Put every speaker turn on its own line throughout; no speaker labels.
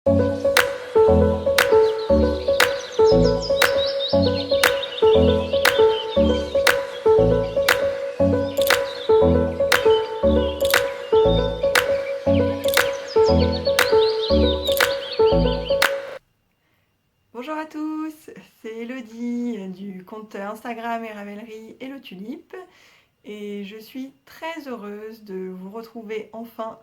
Bonjour à tous, c'est Elodie du compte Instagram et Ravelry et le Tulipe et je suis très heureuse de vous retrouver enfin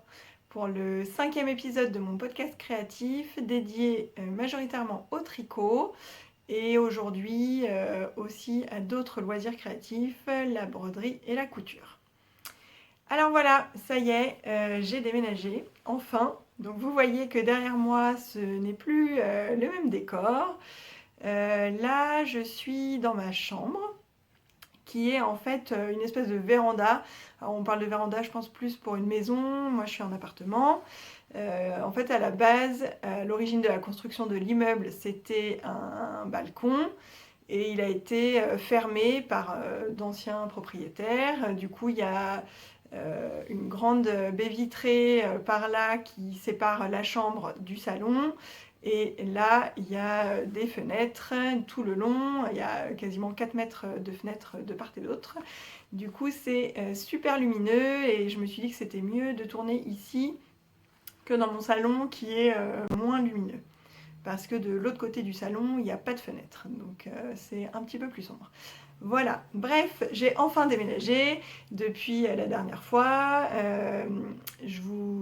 pour le 5e épisode de mon podcast créatif dédié majoritairement au tricot et aujourd'hui aussi à d'autres loisirs créatifs, la broderie et la couture. Alors voilà, ça y est, j'ai déménagé, enfin. Donc vous voyez que derrière moi, ce n'est plus le même décor. Là, je suis dans ma chambre, qui est en fait une espèce de véranda. Alors, on parle de véranda, je pense, plus pour une maison. Moi, je suis en appartement. En fait, à la base, à l'origine de la construction de l'immeuble, c'était un balcon. Et il a été fermé par d'anciens propriétaires. Du coup, il y a une grande baie vitrée par là qui sépare la chambre du salon. Et là, il y a des fenêtres tout le long. Il y a quasiment 4 mètres de fenêtres de part et d'autre. Du coup, c'est super lumineux et je me suis dit que c'était mieux de tourner ici que dans mon salon qui est moins lumineux. Parce que de l'autre côté du salon, il n'y a pas de fenêtre. Donc c'est un petit peu plus sombre. Voilà, bref, j'ai enfin déménagé depuis la dernière fois.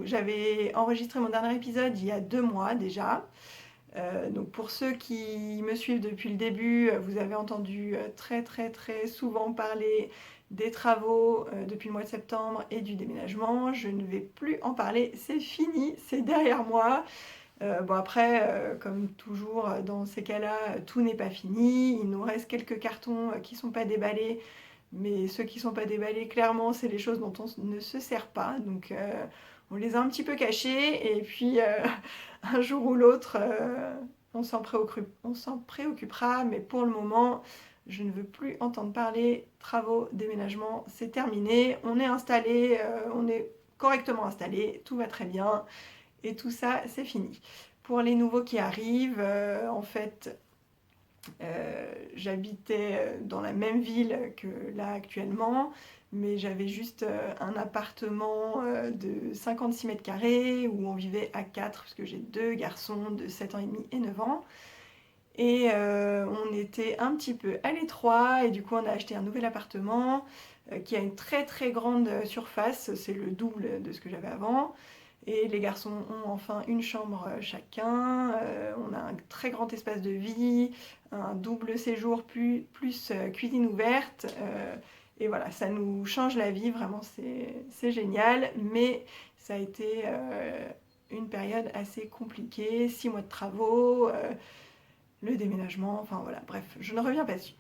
J'avais enregistré mon dernier épisode il y a 2 mois déjà. Donc pour ceux qui me suivent depuis le début, vous avez entendu très très très souvent parler des travaux depuis le mois de septembre et du déménagement. Je ne vais plus en parler, c'est fini, c'est derrière moi. Bon après, comme toujours dans ces cas-là, tout n'est pas fini. Il nous reste quelques cartons qui ne sont pas déballés. Mais ceux qui ne sont pas déballés, clairement, c'est les choses dont on ne se sert pas. Donc on les a un petit peu cachés. Et puis un jour ou l'autre, on s'en préoccupera. Mais pour le moment, je ne veux plus entendre parler travaux, déménagement. C'est terminé. On est installé, on est correctement installé. Tout va très bien. Et tout ça, c'est fini. Pour les nouveaux qui arrivent, en fait, j'habitais dans la même ville que là actuellement, mais j'avais juste un appartement de 56 mètres carrés où on vivait à 4, parce que j'ai 2 garçons de 7 ans et demi et 9 ans. Et on était un petit peu à l'étroit, et du coup on a acheté un nouvel appartement qui a une très très grande surface, c'est le double de ce que j'avais avant. Et les garçons ont enfin une chambre chacun, on a un très grand espace de vie, un double séjour plus cuisine ouverte. Et voilà, ça nous change la vie, vraiment c'est génial. Mais ça a été une période assez compliquée, 6 mois de travaux, le déménagement, enfin voilà, bref, je ne reviens pas dessus.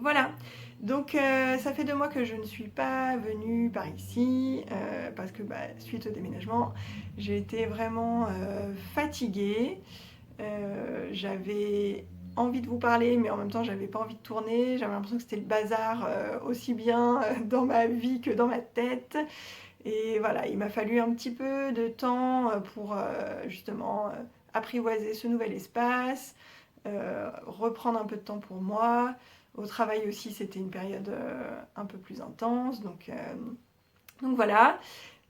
Voilà, donc ça fait 2 mois que je ne suis pas venue par ici parce que suite au déménagement, j'ai été vraiment fatiguée. J'avais envie de vous parler, mais en même temps, j'avais pas envie de tourner. J'avais l'impression que c'était le bazar aussi bien dans ma vie que dans ma tête. Et voilà, il m'a fallu un petit peu de temps pour justement apprivoiser ce nouvel espace, reprendre un peu de temps pour moi. Au travail aussi, c'était une période un peu plus intense, donc voilà.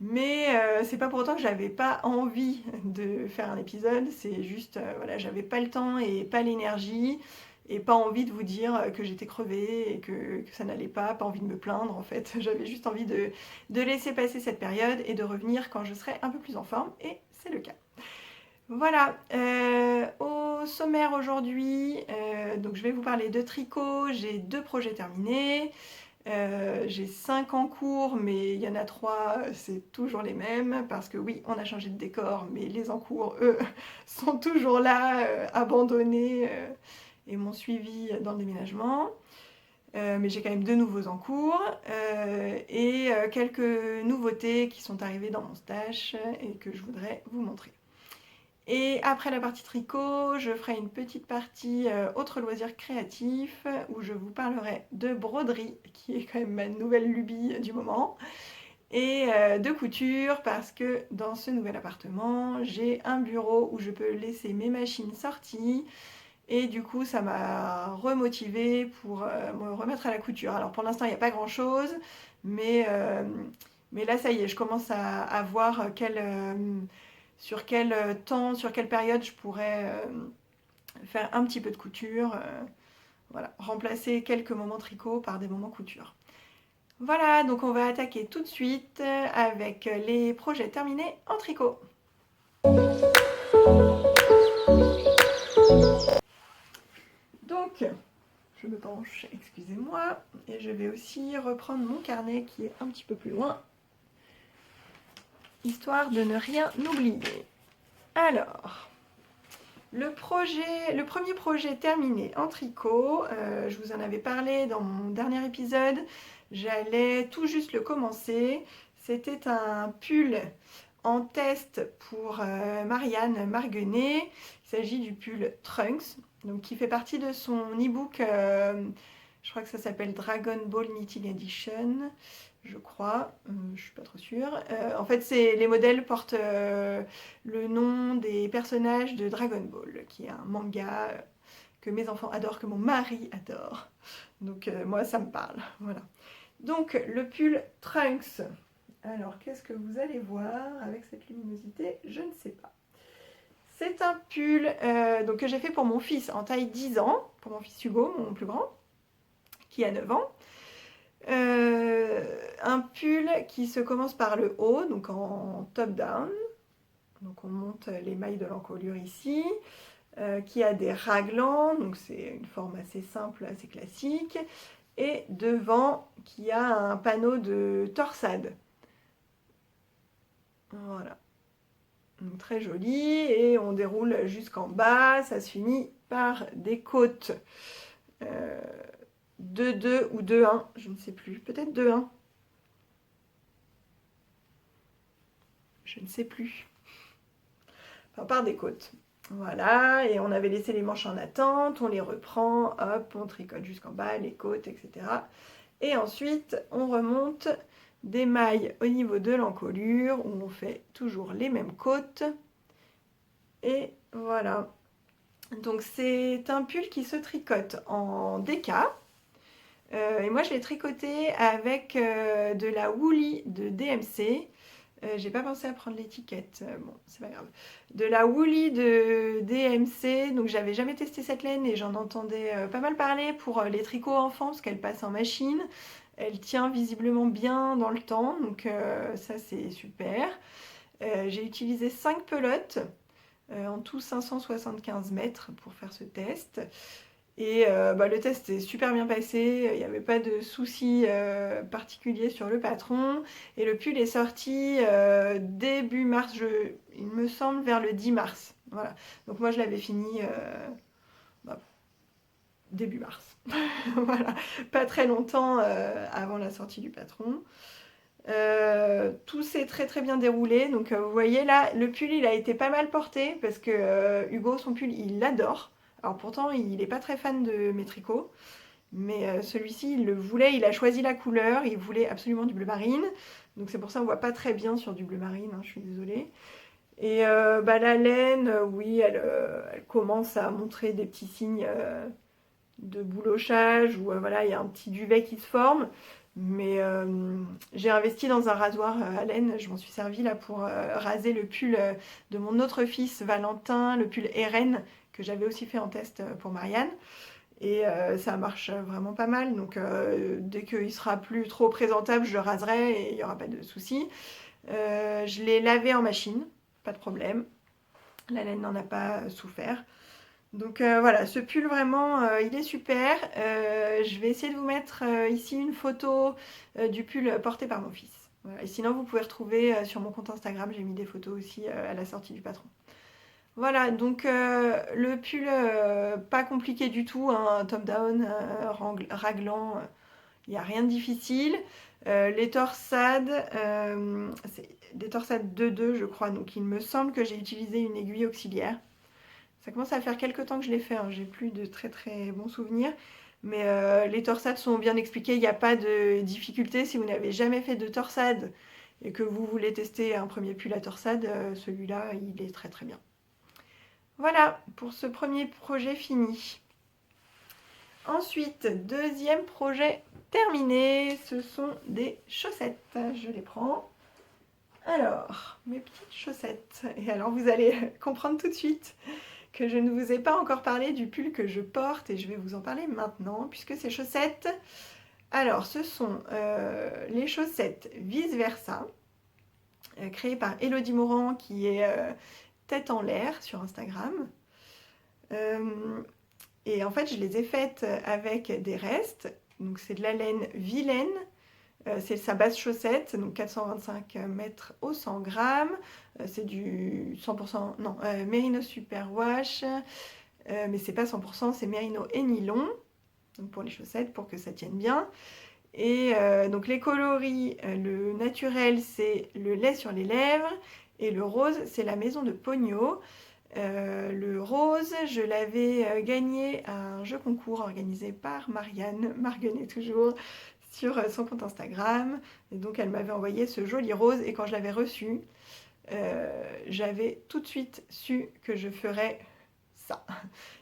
Mais c'est pas pour autant que j'avais pas envie de faire un épisode, c'est juste, voilà, j'avais pas le temps et pas l'énergie, et pas envie de vous dire que j'étais crevée et que ça n'allait pas envie de me plaindre en fait. J'avais juste envie de laisser passer cette période et de revenir quand je serai un peu plus en forme, et c'est le cas. Voilà, au sommaire aujourd'hui, donc je vais vous parler de tricot. J'ai 2 projets terminés, j'ai 5 en cours, mais il y en a 3, c'est toujours les mêmes, parce que oui, on a changé de décor, mais les en cours, eux, sont toujours là, abandonnés, et m'ont suivi dans le déménagement. Mais j'ai quand même 2 nouveaux en cours, et quelques nouveautés qui sont arrivées dans mon stash et que je voudrais vous montrer. Et après la partie tricot, je ferai une petite partie autres loisirs créatifs où je vous parlerai de broderie, qui est quand même ma nouvelle lubie du moment. et de couture parce que dans ce nouvel appartement, j'ai un bureau où je peux laisser mes machines sorties et du coup, ça m'a remotivée pour me remettre à la couture. Alors pour l'instant, il n'y a pas grand-chose, mais, euh, mais là, ça y est, je commence à voir sur quel temps, sur quelle période je pourrais faire un petit peu de couture. Voilà, remplacer quelques moments tricot par des moments couture. Voilà, donc on va attaquer tout de suite avec les projets terminés en tricot. Donc, je me penche, excusez-moi, et je vais aussi reprendre mon carnet qui est un petit peu plus loin, histoire de ne rien oublier. Alors, le premier projet terminé en tricot, je vous en avais parlé dans mon dernier épisode, j'allais tout juste le commencer. C'était un pull en test pour Marianne Marguenet. Il s'agit du pull Trunks, donc qui fait partie de son e-book, je crois que ça s'appelle Dragon Ball Knitting Edition, je crois, je suis pas trop sûre. En fait, les modèles portent le nom des personnages de Dragon Ball, qui est un manga que mes enfants adorent, que mon mari adore. Donc moi, ça me parle. Voilà. Donc le pull Trunks. Alors, qu'est-ce que vous allez voir avec cette luminosité? Je ne sais pas. C'est un pull donc, que j'ai fait pour mon fils en taille 10 ans, pour mon fils Hugo, mon plus grand, qui a 9 ans. Un pull qui se commence par le haut, donc en top-down. Donc on monte les mailles de l'encolure ici, qui a des raglans, donc c'est une forme assez simple, assez classique. Et devant, qui a un panneau de torsade. Voilà. Donc très joli, et on déroule jusqu'en bas, ça se finit par des côtes 2-2 ou 2-1, je ne sais plus, peut-être 2-1. Je ne sais plus. Enfin, par des côtes. Voilà, et on avait laissé les manches en attente, on les reprend, hop, on tricote jusqu'en bas, les côtes, etc. Et ensuite, on remonte des mailles au niveau de l'encolure, où on fait toujours les mêmes côtes. Et voilà. Donc c'est un pull qui se tricote en DK. Et moi je l'ai tricoté avec de la Woolly de DMC. J'ai pas pensé à prendre l'étiquette, bon c'est pas grave. De la Woolly de DMC, donc j'avais jamais testé cette laine et j'en entendais pas mal parler pour les tricots enfants parce qu'elle passe en machine. Elle tient visiblement bien dans le temps, donc ça c'est super. J'ai utilisé 5 pelotes, en tout 575 mètres pour faire ce test. Et le test est super bien passé, il n'y avait pas de soucis particuliers sur le patron. Et le pull est sorti début mars, il me semble vers le 10 mars. Voilà. Donc moi je l'avais fini début mars. Voilà. Pas très longtemps avant la sortie du patron. Tout s'est très très bien déroulé. Donc vous voyez là, le pull il a été pas mal porté parce que Hugo, son pull, il l'adore. Alors pourtant, il n'est pas très fan de mes tricots. Mais celui-ci, il le voulait, il a choisi la couleur, il voulait absolument du bleu marine. Donc c'est pour ça qu'on voit pas très bien sur du bleu marine, hein, je suis désolée. Et la laine, oui, elle commence à montrer des petits signes de boulochage, où voilà, il y a un petit duvet qui se forme. Mais j'ai investi dans un rasoir à laine, je m'en suis servi là pour raser le pull de mon autre fils Valentin, le pull RN que j'avais aussi fait en test pour Marianne. Et ça marche vraiment pas mal, donc dès qu'il sera plus trop présentable, je le raserai et il n'y aura pas de souci. Je l'ai lavé en machine, pas de problème. La laine n'en a pas souffert. Donc voilà, ce pull vraiment, il est super. Je vais essayer de vous mettre ici une photo du pull porté par mon fils. Voilà. Et sinon, vous pouvez retrouver sur mon compte Instagram, j'ai mis des photos aussi à la sortie du patron. Voilà, donc le pull, pas compliqué du tout, hein, top down, raglan, il n'y a rien de difficile. Les torsades, c'est des torsades 2-2 je crois, donc il me semble que j'ai utilisé une aiguille auxiliaire. Ça commence à faire quelques temps que je l'ai fait, hein, j'ai plus de très très bons souvenirs. Mais les torsades sont bien expliquées, il n'y a pas de difficulté. Si vous n'avez jamais fait de torsade et que vous voulez tester un premier pull à torsade, celui-là, il est très très bien. Voilà pour ce premier projet fini. Ensuite, deuxième projet terminé, ce sont des chaussettes. Je les prends. Alors, mes petites chaussettes. Et alors, vous allez comprendre tout de suite que je ne vous ai pas encore parlé du pull que je porte et je vais vous en parler maintenant, puisque ces chaussettes, alors ce sont les chaussettes Vice Versa, créées par Elodie Morand, qui est tête en l'air sur Instagram. Et en fait, je les ai faites avec des restes. Donc, c'est de la laine vilaine. C'est sa base chaussette, donc 425 mètres au 100 grammes. C'est du 100%, non, Merino Superwash. Mais c'est pas 100%, c'est Merino et nylon. Donc, pour les chaussettes, pour que ça tienne bien. Et donc, les coloris, le naturel, c'est le lait sur les lèvres. Et le rose, c'est la maison de Pogno. Le rose, je l'avais gagné à un jeu concours organisé par Marianne, Marguenet toujours, sur son compte Instagram. Et donc elle m'avait envoyé ce joli rose et quand je l'avais reçu, j'avais tout de suite su que je ferais ça.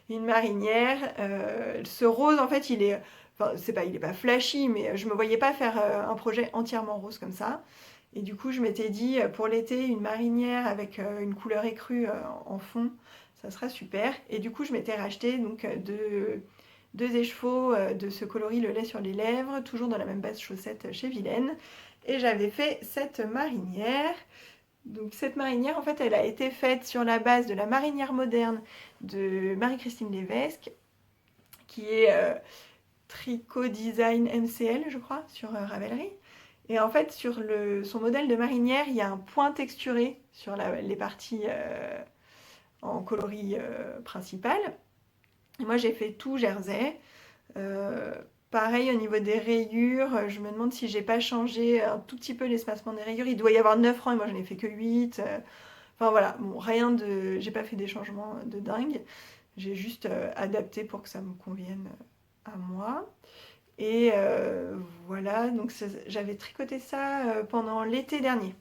Une marinière. Ce rose, en fait, il est... Enfin, il est pas flashy, mais je me voyais pas faire un projet entièrement rose comme ça. Et du coup, je m'étais dit, pour l'été, une marinière avec une couleur écrue en fond, ça serait super. Et du coup, je m'étais racheté donc, deux échevaux de ce coloris Le lait sur les lèvres, toujours dans la même base chaussette chez Vilaine. Et j'avais fait cette marinière. Donc cette marinière, en fait, elle a été faite sur la base de la marinière moderne de Marie-Christine Lévesque, qui est Tricot Design MCL, je crois, sur Ravelry. Et en fait, sur son modèle de marinière, il y a un point texturé sur les parties en coloris principal. Et moi, j'ai fait tout jersey. Pareil, au niveau des rayures, je me demande si j'ai pas changé un tout petit peu l'espacement des rayures. Il doit y avoir 9 rangs et moi, j'en ai fait que 8. Enfin voilà, bon, rien de... J'ai pas fait des changements de dingue. J'ai juste adapté pour que ça me convienne à moi. Et voilà, donc j'avais tricoté ça pendant l'été dernier.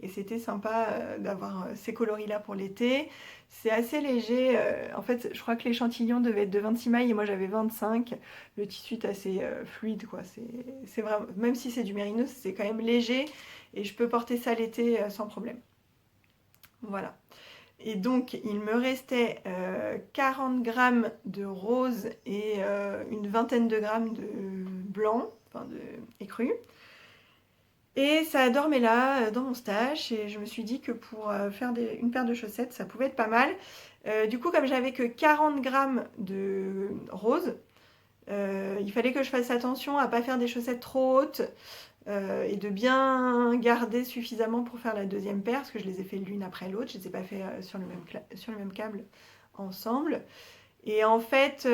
Et c'était sympa d'avoir ces coloris-là pour l'été. C'est assez léger. En fait, je crois que l'échantillon devait être de 26 mailles et moi j'avais 25. Le tissu est assez fluide, quoi. C'est vraiment, même si c'est du mérino, c'est quand même léger. Et je peux porter ça l'été sans problème. Voilà. Et donc, il me restait 40 grammes de rose et une vingtaine de grammes de blanc, enfin de écru. Et ça dormait là, dans mon stash, et je me suis dit que pour faire une paire de chaussettes, ça pouvait être pas mal. Du coup, comme j'avais que 40 grammes de rose, il fallait que je fasse attention à pas faire des chaussettes trop hautes et de bien garder suffisamment pour faire la deuxième paire, parce que je les ai fait l'une après l'autre, je les ai pas fait sur le même câble ensemble. Et en fait,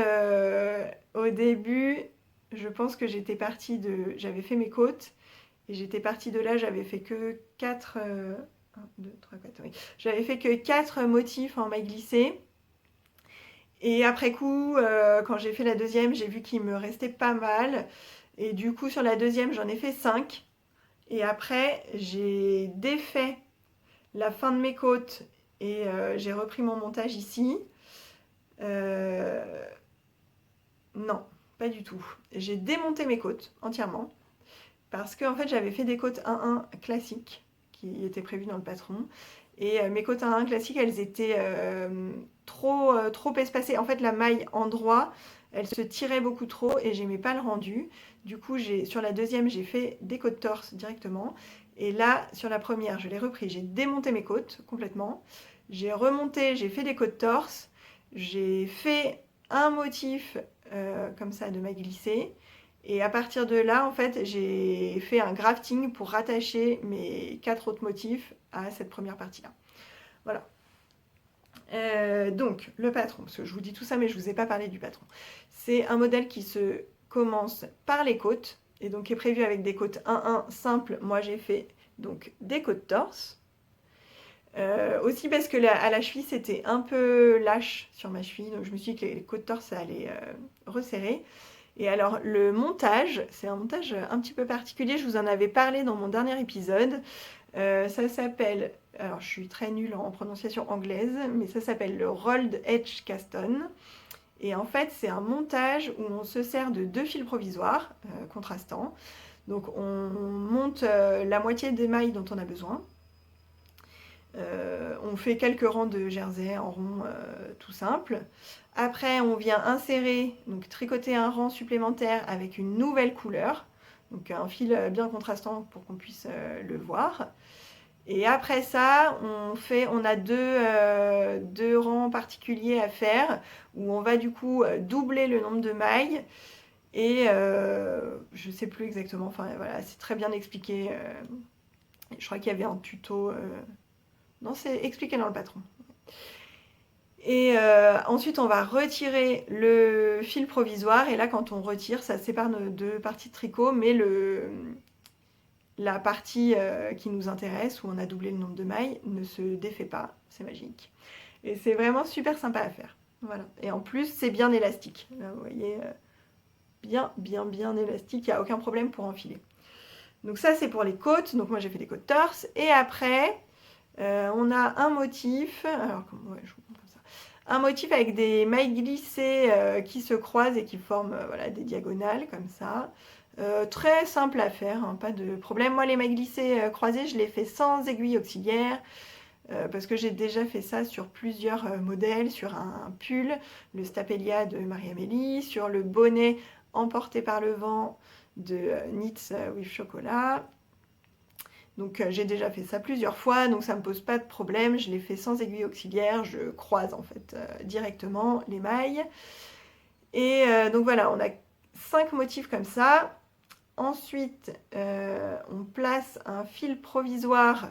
au début, je pense que j'avais fait mes côtes, et j'étais partie de là, j'avais fait que 4... 1, 2, 3, 4, oui. J'avais fait que 4 motifs en maille glissée. Et après coup, quand j'ai fait la deuxième, j'ai vu qu'il me restait pas mal. Et du coup, sur la deuxième, j'en ai fait 5. Et après, j'ai défait la fin de mes côtes et j'ai repris mon montage ici. Non, pas du tout. J'ai démonté mes côtes entièrement parce que en fait, j'avais fait des côtes 1-1 classiques qui étaient prévues dans le patron. Et mes côtes 1-1 classiques, elles étaient trop espacées. En fait, la maille endroit, elle se tirait beaucoup trop et j'aimais pas le rendu. Du coup, sur la deuxième, j'ai fait des côtes torse directement. Et là, sur la première, je l'ai repris. J'ai démonté mes côtes complètement. J'ai remonté, j'ai fait des côtes torse. J'ai fait un motif comme ça de maille glissée. Et à partir de là, en fait, j'ai fait un grafting pour rattacher mes 4 autres motifs à cette première partie-là. Voilà. Donc, le patron, parce que je vous dis tout ça, mais je ne vous ai pas parlé du patron. C'est un modèle qui se commence par les côtes, et donc qui est prévu avec des côtes 1-1 simples. Moi, j'ai fait donc des côtes torse. Aussi parce que à la cheville, c'était un peu lâche sur ma cheville, donc je me suis dit que les côtes torse, ça allait resserrer. Et alors le montage, c'est un montage un petit peu particulier, je vous en avais parlé dans mon dernier épisode. Ça s'appelle, alors je suis très nulle en prononciation anglaise, mais ça s'appelle le Rolled Edge Caston. Et en fait, c'est un montage où on se sert de 2 fils provisoires contrastants. Donc on monte la moitié des mailles dont on a besoin. On fait quelques rangs de jersey en rond tout simple. Après, on vient insérer, donc tricoter un rang supplémentaire avec une nouvelle couleur. Donc un fil bien contrastant pour qu'on puisse le voir. Et après ça, on a deux rangs particuliers à faire où on va du coup doubler le nombre de mailles. Et je ne sais plus exactement, enfin voilà, c'est très bien expliqué. Je crois qu'il y avait un tuto. Non, c'est expliqué dans le patron. Et ensuite, on va retirer le fil provisoire. Et là, quand on retire, ça sépare nos 2 parties de tricot. Mais la partie qui nous intéresse, où on a doublé le nombre de mailles, ne se défait pas. C'est magique. Et c'est vraiment super sympa à faire. Voilà. Et en plus, c'est bien élastique. Là, vous voyez, bien élastique. Il n'y a aucun problème pour enfiler. Donc ça, c'est pour les côtes. Donc moi, j'ai fait des côtes torse. Et après, on a un motif. Alors, ouais, je vous montre ça. Un motif avec des mailles glissées qui se croisent et qui forment voilà, des diagonales comme ça. Très simple à faire, hein, pas de problème. Moi, les mailles glissées croisées, je les fais sans aiguille auxiliaire parce que j'ai déjà fait ça sur plusieurs modèles, sur un pull, le Stapelia de Marie-Amélie, sur le bonnet emporté par le vent de Knits with Chocolat. Donc j'ai déjà fait ça plusieurs fois, donc ça ne me pose pas de problème. Je l'ai fait sans aiguille auxiliaire, je croise en fait directement les mailles. Et donc voilà, on a 5 motifs comme ça. Ensuite, on place un fil provisoire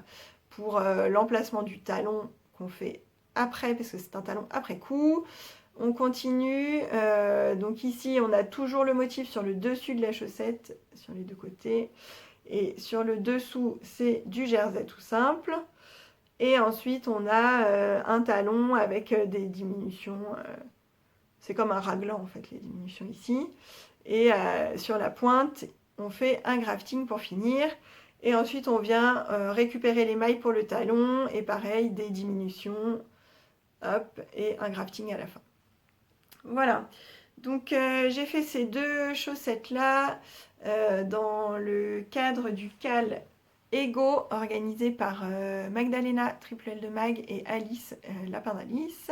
pour l'emplacement du talon qu'on fait après, parce que c'est un talon après coup. On continue, donc ici on a toujours le motif sur le dessus de la chaussette, sur les 2 côtés. Et sur le dessous, c'est du jersey tout simple. Et ensuite, on a un talon avec des diminutions. C'est comme un raglan, en fait, les diminutions ici. Et sur la pointe, on fait un grafting pour finir. Et ensuite, on vient récupérer les mailles pour le talon. Et pareil, des diminutions. Hop, et un grafting à la fin. Voilà. Donc, j'ai fait ces 2 chaussettes-là dans le cadre du CAL Ego organisé par Magdalena Triple L de Mag et Alice Lapin d'Alice.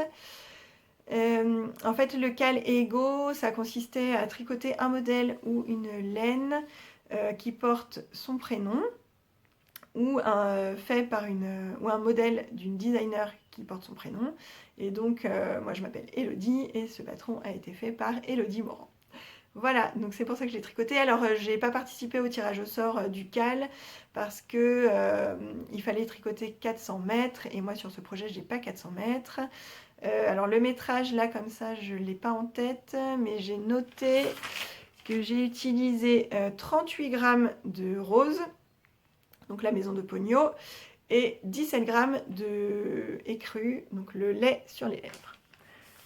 En fait, le CAL Ego, ça consistait à tricoter un modèle ou une laine qui porte son prénom ou fait par ou un modèle d'une designer qui porte son prénom. Et donc, moi je m'appelle Elodie et ce patron a été fait par Elodie Morand. Voilà, donc c'est pour ça que je l'ai tricoté. Alors, j'ai pas participé au tirage au sort du CAL parce que il fallait tricoter 400 mètres et moi sur ce projet, j'ai pas 400 mètres. Alors, le métrage là, comme ça, je l'ai pas en tête, mais j'ai noté que j'ai utilisé 38 grammes de rose, donc la maison de Pogno, et 17 grammes de écru, donc le lait sur les lèvres.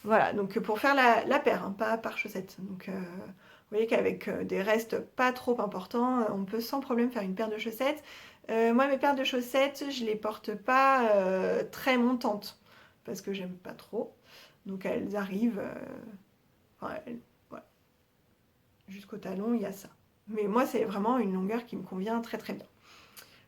Voilà, donc pour faire la paire, hein, pas par chaussette. Donc vous voyez qu'avec des restes pas trop importants, on peut sans problème faire une paire de chaussettes. Moi, mes paires de chaussettes, je les porte pas très montantes parce que j'aime pas trop. Donc elles arrivent enfin, voilà. Jusqu'au talon, il y a ça. Mais moi, c'est vraiment une longueur qui me convient très très bien.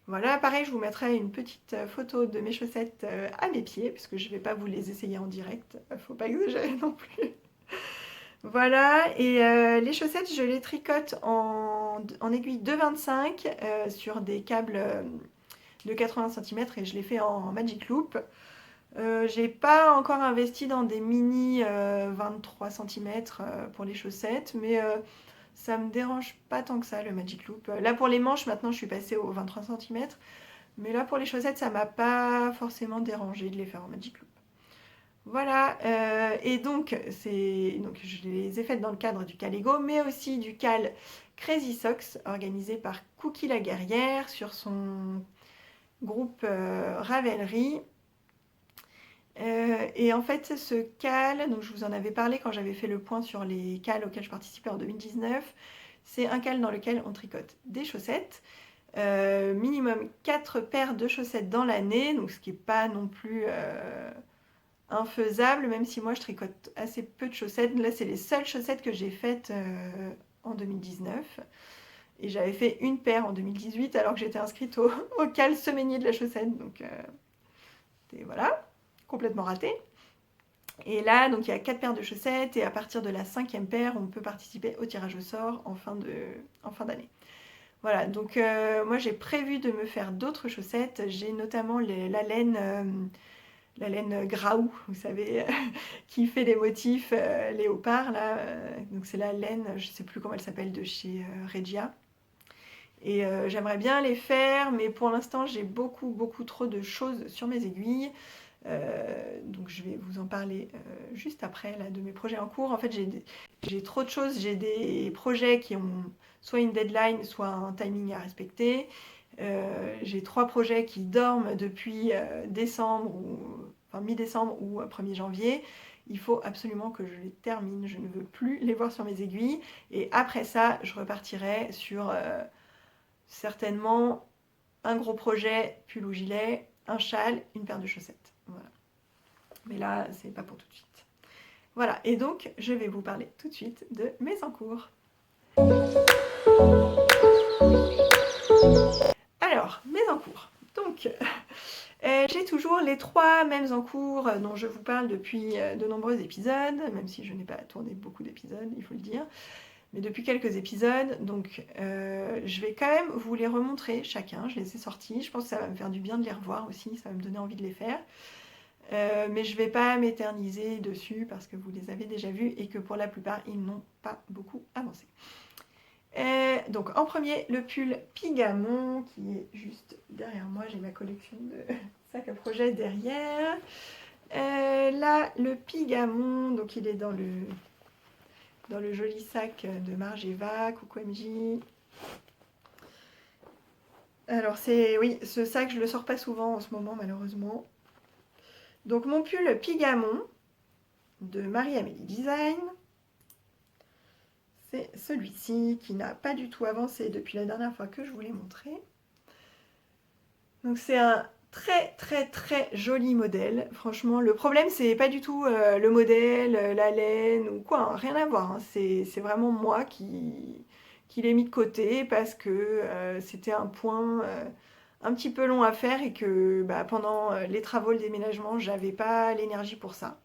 Voilà, pareil, je vous mettrai une petite photo de mes chaussettes à mes pieds, puisque je ne vais pas vous les essayer en direct, faut pas exagérer non plus. Voilà, et les chaussettes, je les tricote en aiguille 2,25 sur des câbles de 80 cm et je les fais en Magic Loop. J'ai pas encore investi dans des mini 23 cm pour les chaussettes, mais ça me dérange pas tant que ça le Magic Loop. Là pour les manches, maintenant je suis passée aux 23 cm. Mais là pour les chaussettes, ça m'a pas forcément dérangé de les faire en Magic Loop. Voilà, et donc je les ai faites dans le cadre du CAL Ego, mais aussi du CAL Crazy Socks, organisé par Cookie la Guerrière sur son groupe Ravelry. Et en fait, ce cal, donc je vous en avais parlé quand j'avais fait le point sur les cals auxquels je participais en 2019, c'est un cal dans lequel on tricote des chaussettes, minimum 4 paires de chaussettes dans l'année, donc ce qui n'est pas non plus infaisable, même si moi je tricote assez peu de chaussettes. Là, c'est les seules chaussettes que j'ai faites en 2019. Et j'avais fait une paire en 2018 alors que j'étais inscrite au cal semainier de la chaussette. Donc voilà, complètement raté. Et là, donc il y a 4 paires de chaussettes et à partir de la 5e paire, on peut participer au tirage au sort en fin d'année. Voilà, donc moi j'ai prévu de me faire d'autres chaussettes. J'ai notamment la laine Graou, vous savez, qui fait les motifs léopard là. Donc c'est la laine, je ne sais plus comment elle s'appelle, de chez Regia. Et j'aimerais bien les faire, mais pour l'instant j'ai beaucoup trop de choses sur mes aiguilles. Donc je vais vous en parler juste après là, de mes projets en cours. En fait j'ai trop de choses, j'ai des projets qui ont soit une deadline, soit un timing à respecter. J'ai 3 projets qui dorment depuis décembre, enfin mi-décembre ou 1er janvier. Il faut absolument que je les termine, je ne veux plus les voir sur mes aiguilles. Et après ça, je repartirai sur certainement un gros projet, pull ou gilet, un châle, une paire de chaussettes. Voilà. Mais là, c'est pas pour tout de suite. Voilà, et donc je vais vous parler tout de suite de mes encours. Alors, mes encours. Donc, j'ai toujours les 3 mêmes encours dont je vous parle depuis de nombreux épisodes, même si je n'ai pas tourné beaucoup d'épisodes, il faut le dire. Mais depuis quelques épisodes, donc je vais quand même vous les remontrer chacun, je les ai sortis, je pense que ça va me faire du bien de les revoir aussi, ça va me donner envie de les faire. Mais je ne vais pas m'éterniser dessus parce que vous les avez déjà vus et que pour la plupart, ils n'ont pas beaucoup avancé. Donc en premier, le pull Pigamon qui est juste derrière moi, j'ai ma collection de sacs à projet derrière. Là, le Pigamon, donc il est dans le joli sac de Margeva, coucou MJ. Alors oui, ce sac je le sors pas souvent en ce moment malheureusement. Donc mon pull Pigamon de Marie-Amélie Design. C'est celui-ci qui n'a pas du tout avancé depuis la dernière fois que je vous l'ai montré. Donc c'est un très joli modèle. Franchement, le problème c'est pas du tout le modèle, la laine ou quoi, hein, rien à voir. Hein. C'est vraiment moi qui l'ai mis de côté parce que c'était un point un petit peu long à faire et que pendant les travaux, le déménagement, j'avais pas l'énergie pour ça.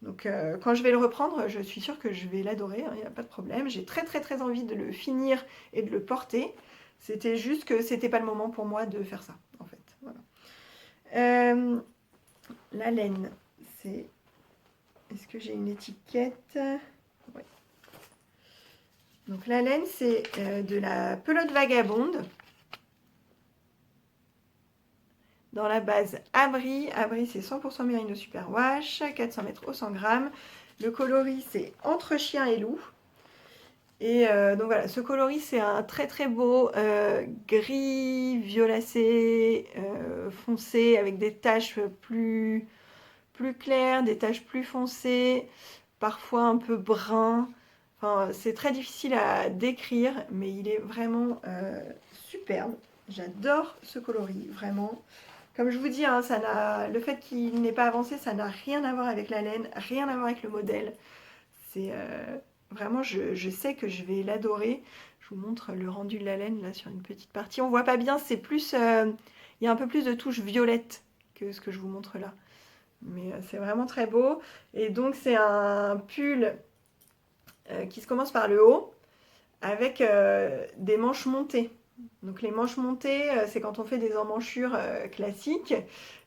Donc quand je vais le reprendre, je suis sûre que je vais l'adorer, il n'y a pas de problème. J'ai très envie de le finir et de le porter. C'était juste que c'était pas le moment pour moi de faire ça, en fait. Voilà. La laine, c'est... Est-ce que j'ai une étiquette? Ouais. Donc la laine, c'est de la pelote vagabonde. Dans la base Abri. Abri, c'est 100% Merino Superwash, 400 mètres au 100 grammes. Le coloris, c'est entre chien et loup. Et donc voilà, ce coloris, c'est un très beau gris violacé foncé avec des taches plus claires, des taches plus foncées, parfois un peu brun. Enfin, c'est très difficile à décrire, mais il est vraiment superbe. J'adore ce coloris, vraiment. Comme je vous dis, hein, le fait qu'il n'ait pas avancé, ça n'a rien à voir avec la laine, rien à voir avec le modèle. C'est vraiment, je sais que je vais l'adorer. Je vous montre le rendu de la laine là sur une petite partie. On voit pas bien, c'est plus, il y a un peu plus de touches violettes que ce que je vous montre là. Mais c'est vraiment très beau. Et donc c'est un pull qui se commence par le haut avec des manches montées. Donc les manches montées, c'est quand on fait des emmanchures classiques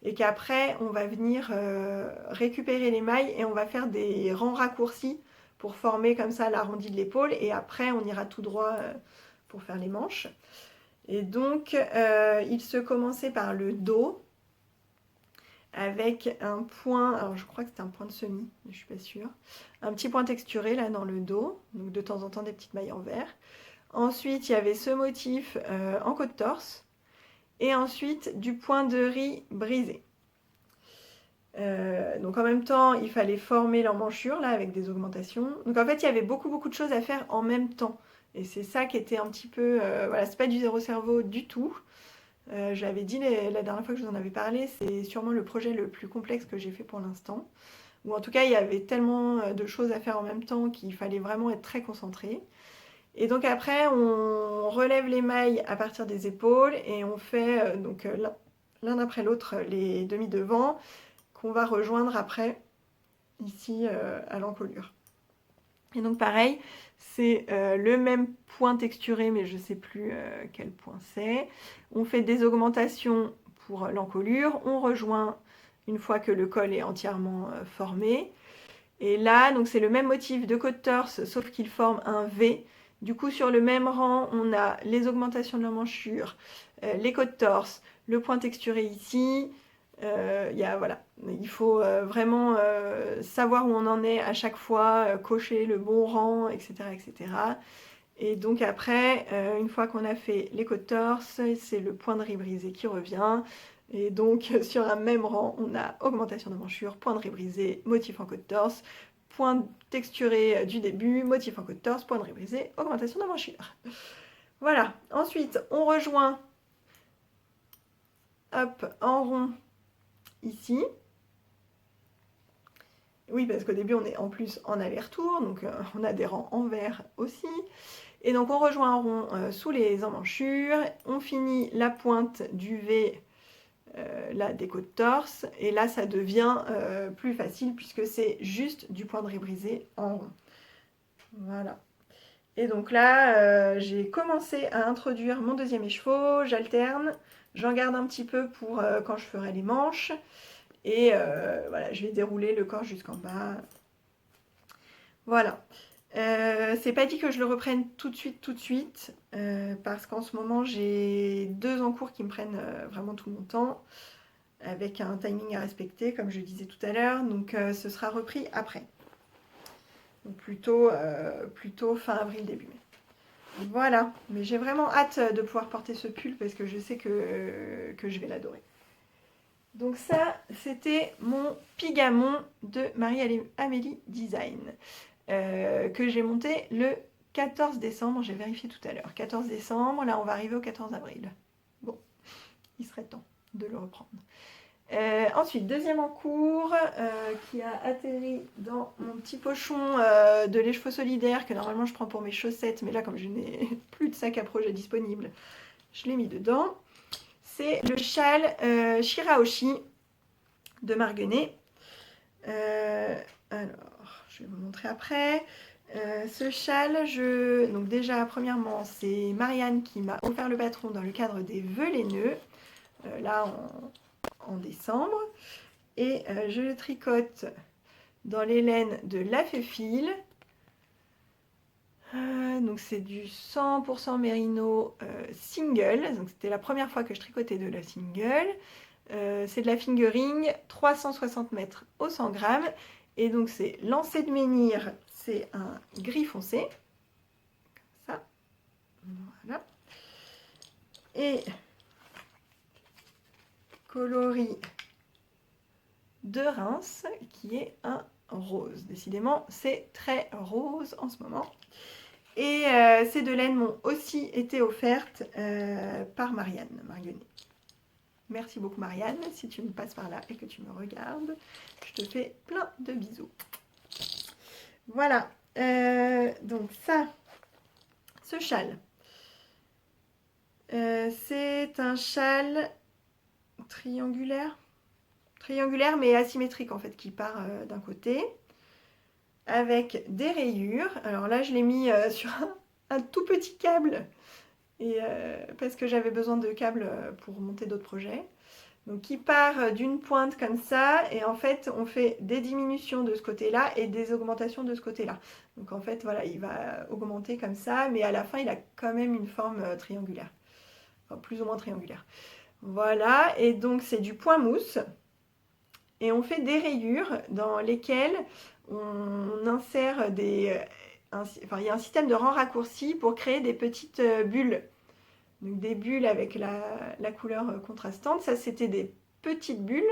et qu'après on va venir récupérer les mailles et on va faire des rangs raccourcis pour former comme ça l'arrondi de l'épaule et après on ira tout droit pour faire les manches. Et donc il se commençait par le dos avec un point, alors je crois que c'est un point de semis, mais je suis pas sûre, un petit point texturé là dans le dos, donc de temps en temps des petites mailles en vert. Ensuite, il y avait ce motif en côte-torse. Et ensuite, du point de riz brisé. Donc en même temps, il fallait former l'emmanchure là avec des augmentations. Donc en fait, il y avait beaucoup de choses à faire en même temps. Et c'est ça qui était un petit peu... voilà, c'est pas du zéro cerveau du tout. J'avais dit la dernière fois que je vous en avais parlé, c'est sûrement le projet le plus complexe que j'ai fait pour l'instant. Ou en tout cas, il y avait tellement de choses à faire en même temps qu'il fallait vraiment être très concentré. Et donc après, on relève les mailles à partir des épaules et on fait l'un après l'autre les demi-devants qu'on va rejoindre après ici à l'encolure. Et donc pareil, c'est le même point texturé, mais je ne sais plus quel point c'est. On fait des augmentations pour l'encolure, on rejoint une fois que le col est entièrement formé. Et là, donc c'est le même motif de côte-torse, sauf qu'il forme un V. Du coup, sur le même rang, on a les augmentations de l'emmanchure, les côtes-torse, le point texturé ici. Voilà. Il faut vraiment savoir où on en est à chaque fois, cocher le bon rang, etc., etc. Et donc après, une fois qu'on a fait les côtes-torse, c'est le point de riz brisé qui revient. Et donc sur un même rang, on a augmentation d'emmanchure, point de riz brisé, motif en côte-torse, point texturé du début, motif en côte-torse, point de riz brisé, augmentation d'emmanchure. Voilà. Ensuite, on rejoint hop, en rond ici. Oui, parce qu'au début, on est en plus en aller-retour, donc on a des rangs en vert aussi. Et donc, on rejoint un rond sous les emmanchures. On finit la pointe du V, là, des côtes-torse. Et là, ça devient plus facile puisque c'est juste du point de riz brisé en rond. Voilà. Et donc là, j'ai commencé à introduire mon deuxième écheveau. J'alterne. J'en garde un petit peu pour quand je ferai les manches. Et voilà, je vais dérouler le corps jusqu'en bas. Voilà. C'est pas dit que je le reprenne tout de suite, parce qu'en ce moment j'ai 2 en cours qui me prennent vraiment tout mon temps, avec un timing à respecter, comme je disais tout à l'heure, donc ce sera repris après. Donc plutôt fin avril, début mai. Voilà, mais j'ai vraiment hâte de pouvoir porter ce pull parce que je sais que je vais l'adorer. Donc ça, c'était mon Pigamon de Marie-Amélie Design, que j'ai monté le 14 décembre, j'ai vérifié tout à l'heure. 14 décembre, là on va arriver au 14 avril. Bon, il serait temps de le reprendre. Ensuite, deuxième en cours, qui a atterri dans mon petit pochon de l'écheveau solidaire que normalement je prends pour mes chaussettes, mais là comme je n'ai plus de sac à projet disponible, je l'ai mis dedans. C'est le châle Shiraoshi de Marguenet. Alors, je vais vous montrer après. Ce châle, donc déjà, premièrement, c'est Marianne qui m'a offert le patron dans le cadre des vœux laineux, là en décembre. Et je le tricote dans les laines de La Féfile. Donc c'est du 100% mérino single, donc c'était la première fois que je tricotais de la single. C'est de la fingering, 360 mètres au 100 grammes. Et donc c'est lancé de menhir, c'est un gris foncé. Comme ça. Voilà. Et coloris de Reims, qui est un rose. Décidément, c'est très rose en ce moment. Et ces 2 laines m'ont aussi été offertes par Marianne Marguenet. Merci beaucoup Marianne, si tu me passes par là et que tu me regardes, je te fais plein de bisous. Voilà, donc ça, ce châle, c'est un châle triangulaire mais asymétrique en fait, qui part d'un côté, avec des rayures. Alors là, je l'ai mis sur un tout petit câble, et, parce que j'avais besoin de câbles pour monter d'autres projets. Donc qui part d'une pointe comme ça, et en fait on fait des diminutions de ce côté-là et des augmentations de ce côté-là. Donc en fait voilà, il va augmenter comme ça, mais à la fin il a quand même une forme triangulaire, enfin plus ou moins triangulaire. Voilà, et donc c'est du point mousse, et on fait des rayures dans lesquelles on insère il y a un système de rang raccourci pour créer des petites bulles. Donc des bulles avec la couleur contrastante. Ça, c'était des petites bulles.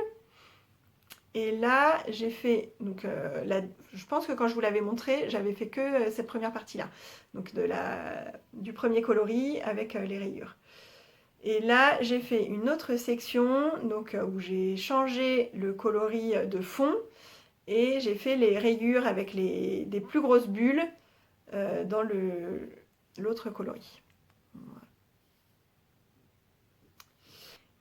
Et là, j'ai fait, donc je pense que quand je vous l'avais montré, j'avais fait que cette première partie-là, donc du premier coloris avec les rayures. Et là, j'ai fait une autre section donc, où j'ai changé le coloris de fond et j'ai fait les rayures avec des plus grosses bulles dans l'autre coloris.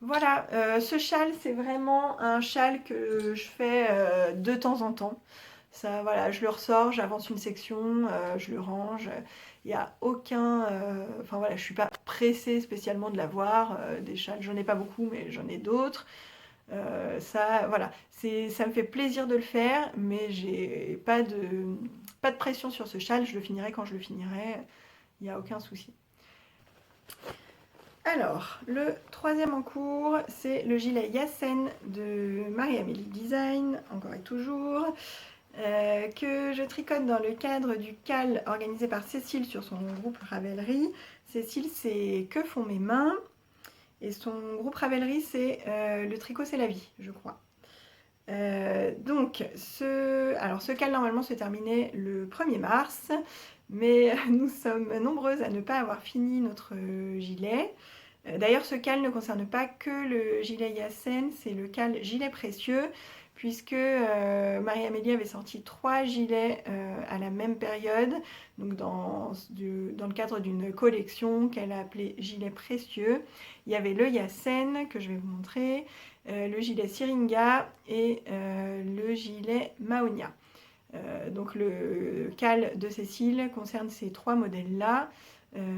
Voilà, ce châle, c'est vraiment un châle que je fais de temps en temps. Ça, voilà, je le ressors, j'avance une section, je le range. Il n'y a aucun... enfin voilà, je suis pas pressée spécialement de l'avoir. Des châles, j'en ai pas beaucoup, mais j'en ai d'autres. Ça, voilà, ça me fait plaisir de le faire, mais j'ai pas de pression sur ce châle. Je le finirai quand je le finirai. Il n'y a aucun souci. Alors, le troisième en cours, c'est le gilet Yassen de Marie-Amélie Design, encore et toujours, que je tricote dans le cadre du CAL organisé par Cécile sur son groupe Ravelry. Cécile, c'est Que font mes mains, et son groupe Ravelry, c'est Le tricot, c'est la vie, je crois. Donc, ce CAL normalement se terminait le 1er mars, mais nous sommes nombreuses à ne pas avoir fini notre gilet. D'ailleurs, ce CAL ne concerne pas que le gilet Yassen, c'est le CAL gilet précieux, puisque Marie-Amélie avait sorti 3 gilets à la même période, donc dans le cadre d'une collection qu'elle a appelée gilet précieux. Il y avait le Yassen, que je vais vous montrer, le gilet Syringa et le gilet Maonia. Donc le CAL de Cécile concerne ces 3 modèles-là.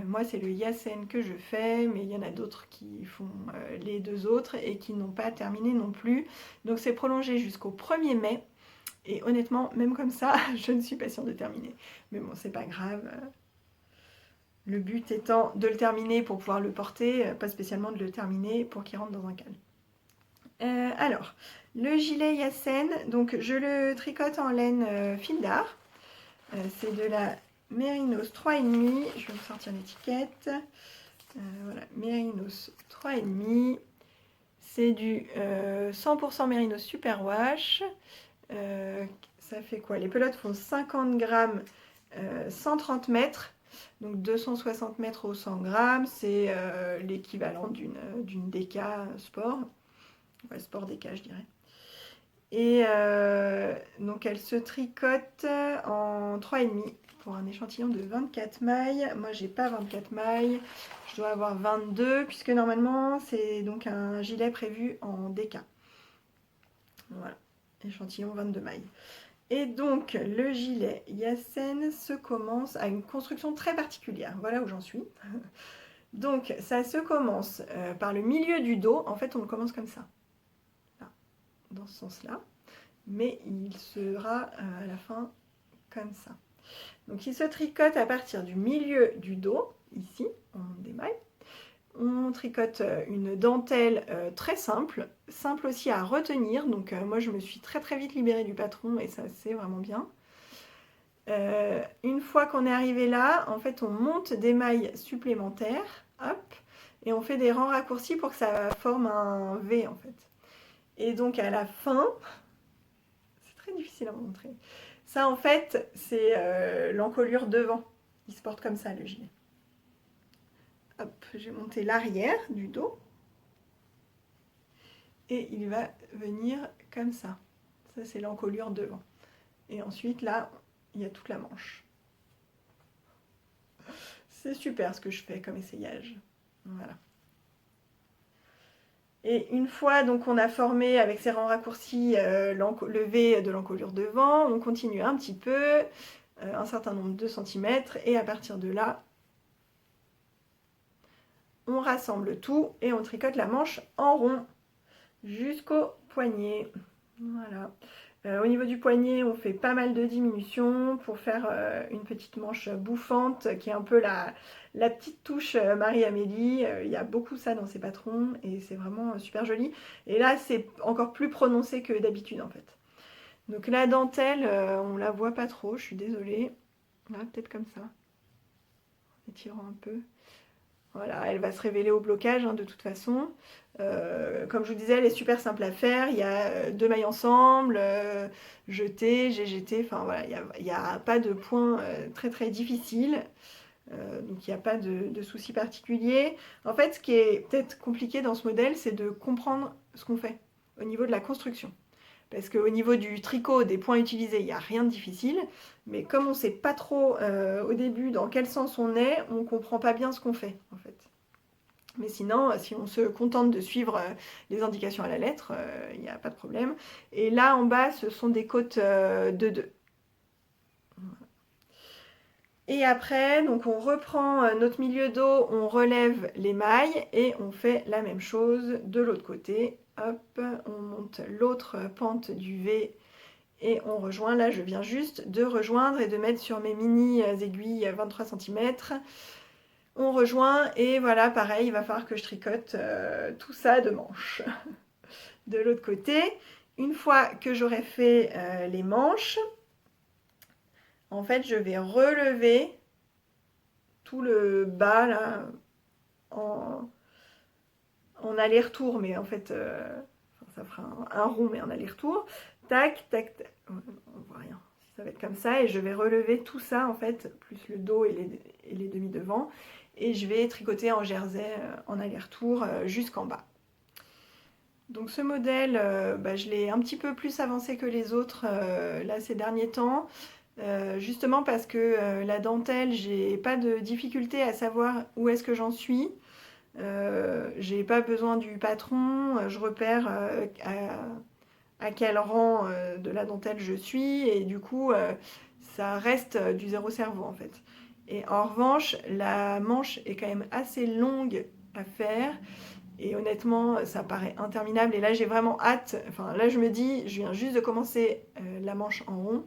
Moi, c'est le Yassen que je fais, mais il y en a d'autres qui font les 2 autres et qui n'ont pas terminé non plus. Donc c'est prolongé jusqu'au 1er mai. Et honnêtement, même comme ça, je ne suis pas sûre de terminer. Mais bon, c'est pas grave. Le but étant de le terminer pour pouvoir le porter, pas spécialement de le terminer pour qu'il rentre dans un cal. Alors, le gilet Yassen, donc je le tricote en laine fil d'art. C'est de la Mérinos 3,5. Je vais vous sortir l'étiquette. Voilà, Mérinos 3,5. C'est du 100% Mérinos Superwash. Ça fait quoi? Les pelotes font 50 grammes, 130 mètres. Donc 260 mètres au 100 grammes. C'est l'équivalent d'une DK sport. Ouais, sport DK, je dirais. Et donc elle se tricote en 3,5 pour un échantillon de 24 mailles. Moi j'ai pas 24 mailles, je dois avoir 22 puisque normalement c'est donc un gilet prévu en DK. Voilà, échantillon 22 mailles. Et donc le gilet Yassen se commence à une construction très particulière. Voilà où j'en suis. Donc ça se commence par le milieu du dos. En fait on le commence comme ça. Là, dans ce sens-là. Mais il sera à la fin comme ça. Donc il se tricote à partir du milieu du dos, ici, on démaille. On tricote une dentelle très simple, simple aussi à retenir. Donc moi je me suis très très vite libérée du patron et ça c'est vraiment bien. Une fois qu'on est arrivé là, en fait on monte des mailles supplémentaires, hop, et on fait des rangs raccourcis pour que ça forme un V en fait. Et donc à la fin, très difficile à montrer. Ça, en fait, c'est l'encolure devant. Il se porte comme ça, le gilet. Hop, j'ai monté l'arrière du dos. Et il va venir comme ça. Ça, c'est l'encolure devant. Et ensuite, là, il y a toute la manche. C'est super ce que je fais comme essayage. Voilà. Et une fois donc on a formé avec ces rangs raccourcis le V de l'encolure devant, on continue un petit peu, un certain nombre de centimètres, et à partir de là, on rassemble tout et on tricote la manche en rond jusqu'au poignet. Voilà. Au niveau du poignet, on fait pas mal de diminutions pour faire une petite manche bouffante qui est un peu la petite touche Marie-Amélie. Il y a beaucoup ça dans ses patrons et c'est vraiment super joli. Et là, c'est encore plus prononcé que d'habitude en fait. Donc la dentelle, on la voit pas trop, je suis désolée. Là, peut-être comme ça. En étirant un peu. Voilà, elle va se révéler au blocage de toute façon. Comme je vous disais, elle est super simple à faire. Il y a deux mailles ensemble, jeté, j'ai jeté. Enfin voilà, il n'y a pas de point très très difficile. Donc il n'y a pas de souci particulier. En fait, ce qui est peut-être compliqué dans ce modèle, c'est de comprendre ce qu'on fait au niveau de la construction. Parce qu'au niveau du tricot, des points utilisés, il n'y a rien de difficile. Mais comme on ne sait pas trop au début dans quel sens on est, on ne comprend pas bien ce qu'on fait en fait. Mais sinon, si on se contente de suivre les indications à la lettre, il n'y a pas de problème. Et là en bas, ce sont des côtes de 2. Et après, donc on reprend notre milieu dos, on relève les mailles et on fait la même chose de l'autre côté. Hop, on monte l'autre pente du V et on rejoint. Là, je viens juste de rejoindre et de mettre sur mes mini aiguilles 23 cm. On rejoint et voilà, pareil, il va falloir que je tricote tout ça de manches. De l'autre côté, une fois que j'aurai fait les manches, en fait, je vais relever tout le bas là en aller-retour, mais en fait, ça fera un rond, mais en aller-retour. Tac, tac, tac. On voit rien. Ça va être comme ça, et je vais relever tout ça, en fait, plus le dos et les demi-devants, et je vais tricoter en jersey en aller-retour jusqu'en bas. Donc ce modèle, je l'ai un petit peu plus avancé que les autres là ces derniers temps. Justement parce que la dentelle, j'ai pas de difficulté à savoir où est-ce que j'en suis. J'ai pas besoin du patron, je repère à quel rang de la dentelle je suis, et du coup ça reste du zéro cerveau en fait. Et en revanche, la manche est quand même assez longue à faire. Et honnêtement, ça paraît interminable. Et là, j'ai vraiment hâte. Enfin, là, je me dis, je viens juste de commencer la manche en rond.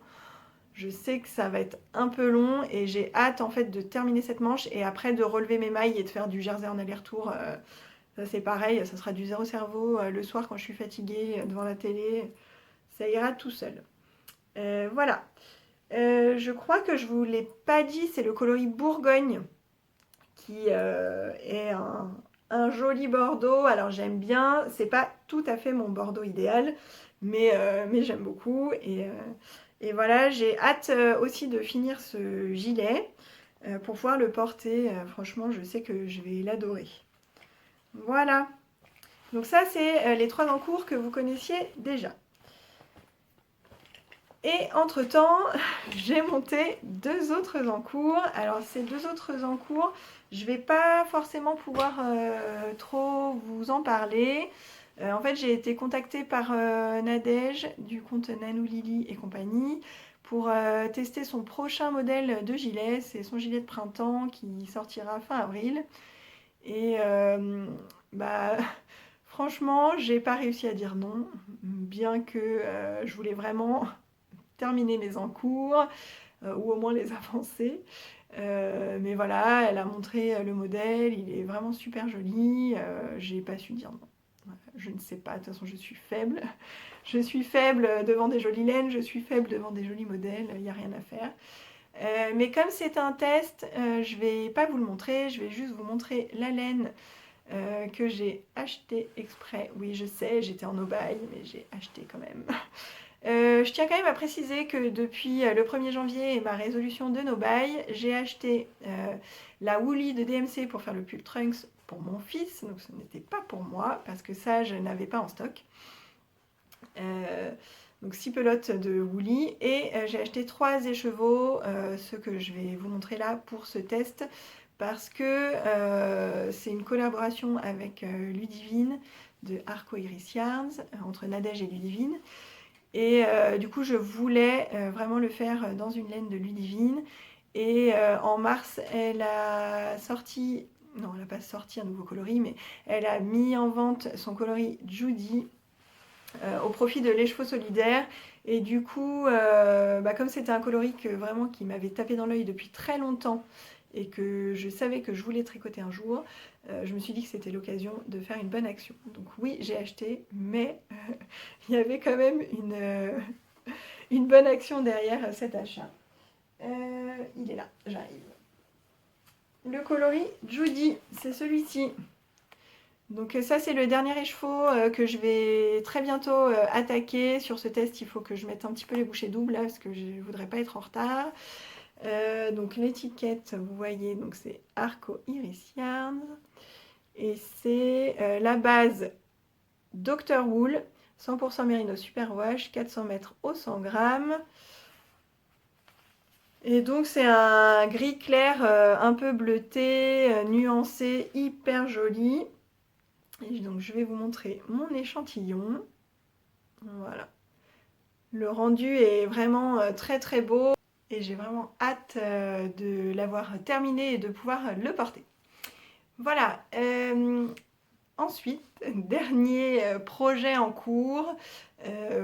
Je sais que ça va être un peu long et j'ai hâte en fait de terminer cette manche et après de relever mes mailles et de faire du jersey en aller-retour. Ça c'est pareil, ça sera du zéro cerveau le soir quand je suis fatiguée devant la télé. Ça ira tout seul. Voilà. Je crois que je vous l'ai pas dit, c'est le coloris Bourgogne qui est un joli bordeaux. Alors j'aime bien, c'est pas tout à fait mon bordeaux idéal, mais j'aime beaucoup. Et voilà, j'ai hâte aussi de finir ce gilet pour pouvoir le porter. Franchement, je sais que je vais l'adorer. Voilà. Donc ça, c'est les 3 encours que vous connaissiez déjà. Et entre-temps, j'ai monté 2 autres encours. Alors ces 2 autres encours, je ne vais pas forcément pouvoir trop vous en parler. En fait, j'ai été contactée par Nadège du compte Nanou Lily et compagnie pour tester son prochain modèle de gilet. C'est son gilet de printemps qui sortira fin avril. Et franchement, j'ai pas réussi à dire non, bien que je voulais vraiment terminer mes encours ou au moins les avancer. Mais voilà, elle a montré le modèle, il est vraiment super joli. J'ai pas su dire non. Je ne sais pas, de toute façon je suis faible. Je suis faible devant des jolies laines, je suis faible devant des jolis modèles, il n'y a rien à faire. Mais comme c'est un test, je ne vais pas vous le montrer, je vais juste vous montrer la laine que j'ai acheté exprès. Oui, je sais, j'étais en aubaille, mais j'ai acheté quand même. Je tiens quand même à préciser que depuis le 1er janvier et ma résolution de nobaille, j'ai acheté la Woolly de DMC pour faire le pull trunks pour mon fils, donc ce n'était pas pour moi, parce que ça, je n'avais pas en stock. Donc 6 pelotes de Woolly, et j'ai acheté 3 écheveaux, ceux que je vais vous montrer là pour ce test, parce que c'est une collaboration avec Ludivine de Arco Iris Yarns, entre Nadège et Ludivine. Et du coup, je voulais vraiment le faire dans une laine de Ludivine. Et en mars, elle a sorti, non, elle n'a pas sorti un nouveau coloris, mais elle a mis en vente son coloris Judy au profit de l'écheveau solidaire. Et du coup, comme c'était un coloris vraiment qui m'avait tapé dans l'œil depuis très longtemps et que je savais que je voulais tricoter un jour, je me suis dit que c'était l'occasion de faire une bonne action. Donc oui, j'ai acheté, mais il y avait quand même une bonne action derrière cet achat. Il est là, j'arrive. le coloris Judy, c'est celui-ci. Donc ça c'est le dernier écheveau que je vais très bientôt attaquer. Sur ce test il faut que je mette un petit peu les bouchées doubles là, parce que je ne voudrais pas être en retard. Donc l'étiquette, vous voyez, donc c'est Arco Iris Yarn. Et c'est la base Dr Wool, 100% Merino Superwash, 400 mètres au 100 grammes. Et donc c'est un gris clair un peu bleuté, nuancé, hyper joli. Et donc je vais vous montrer mon échantillon. Voilà. Le rendu est vraiment très très beau et j'ai vraiment hâte de l'avoir terminé et de pouvoir le porter. Voilà. Ensuite, dernier projet en cours,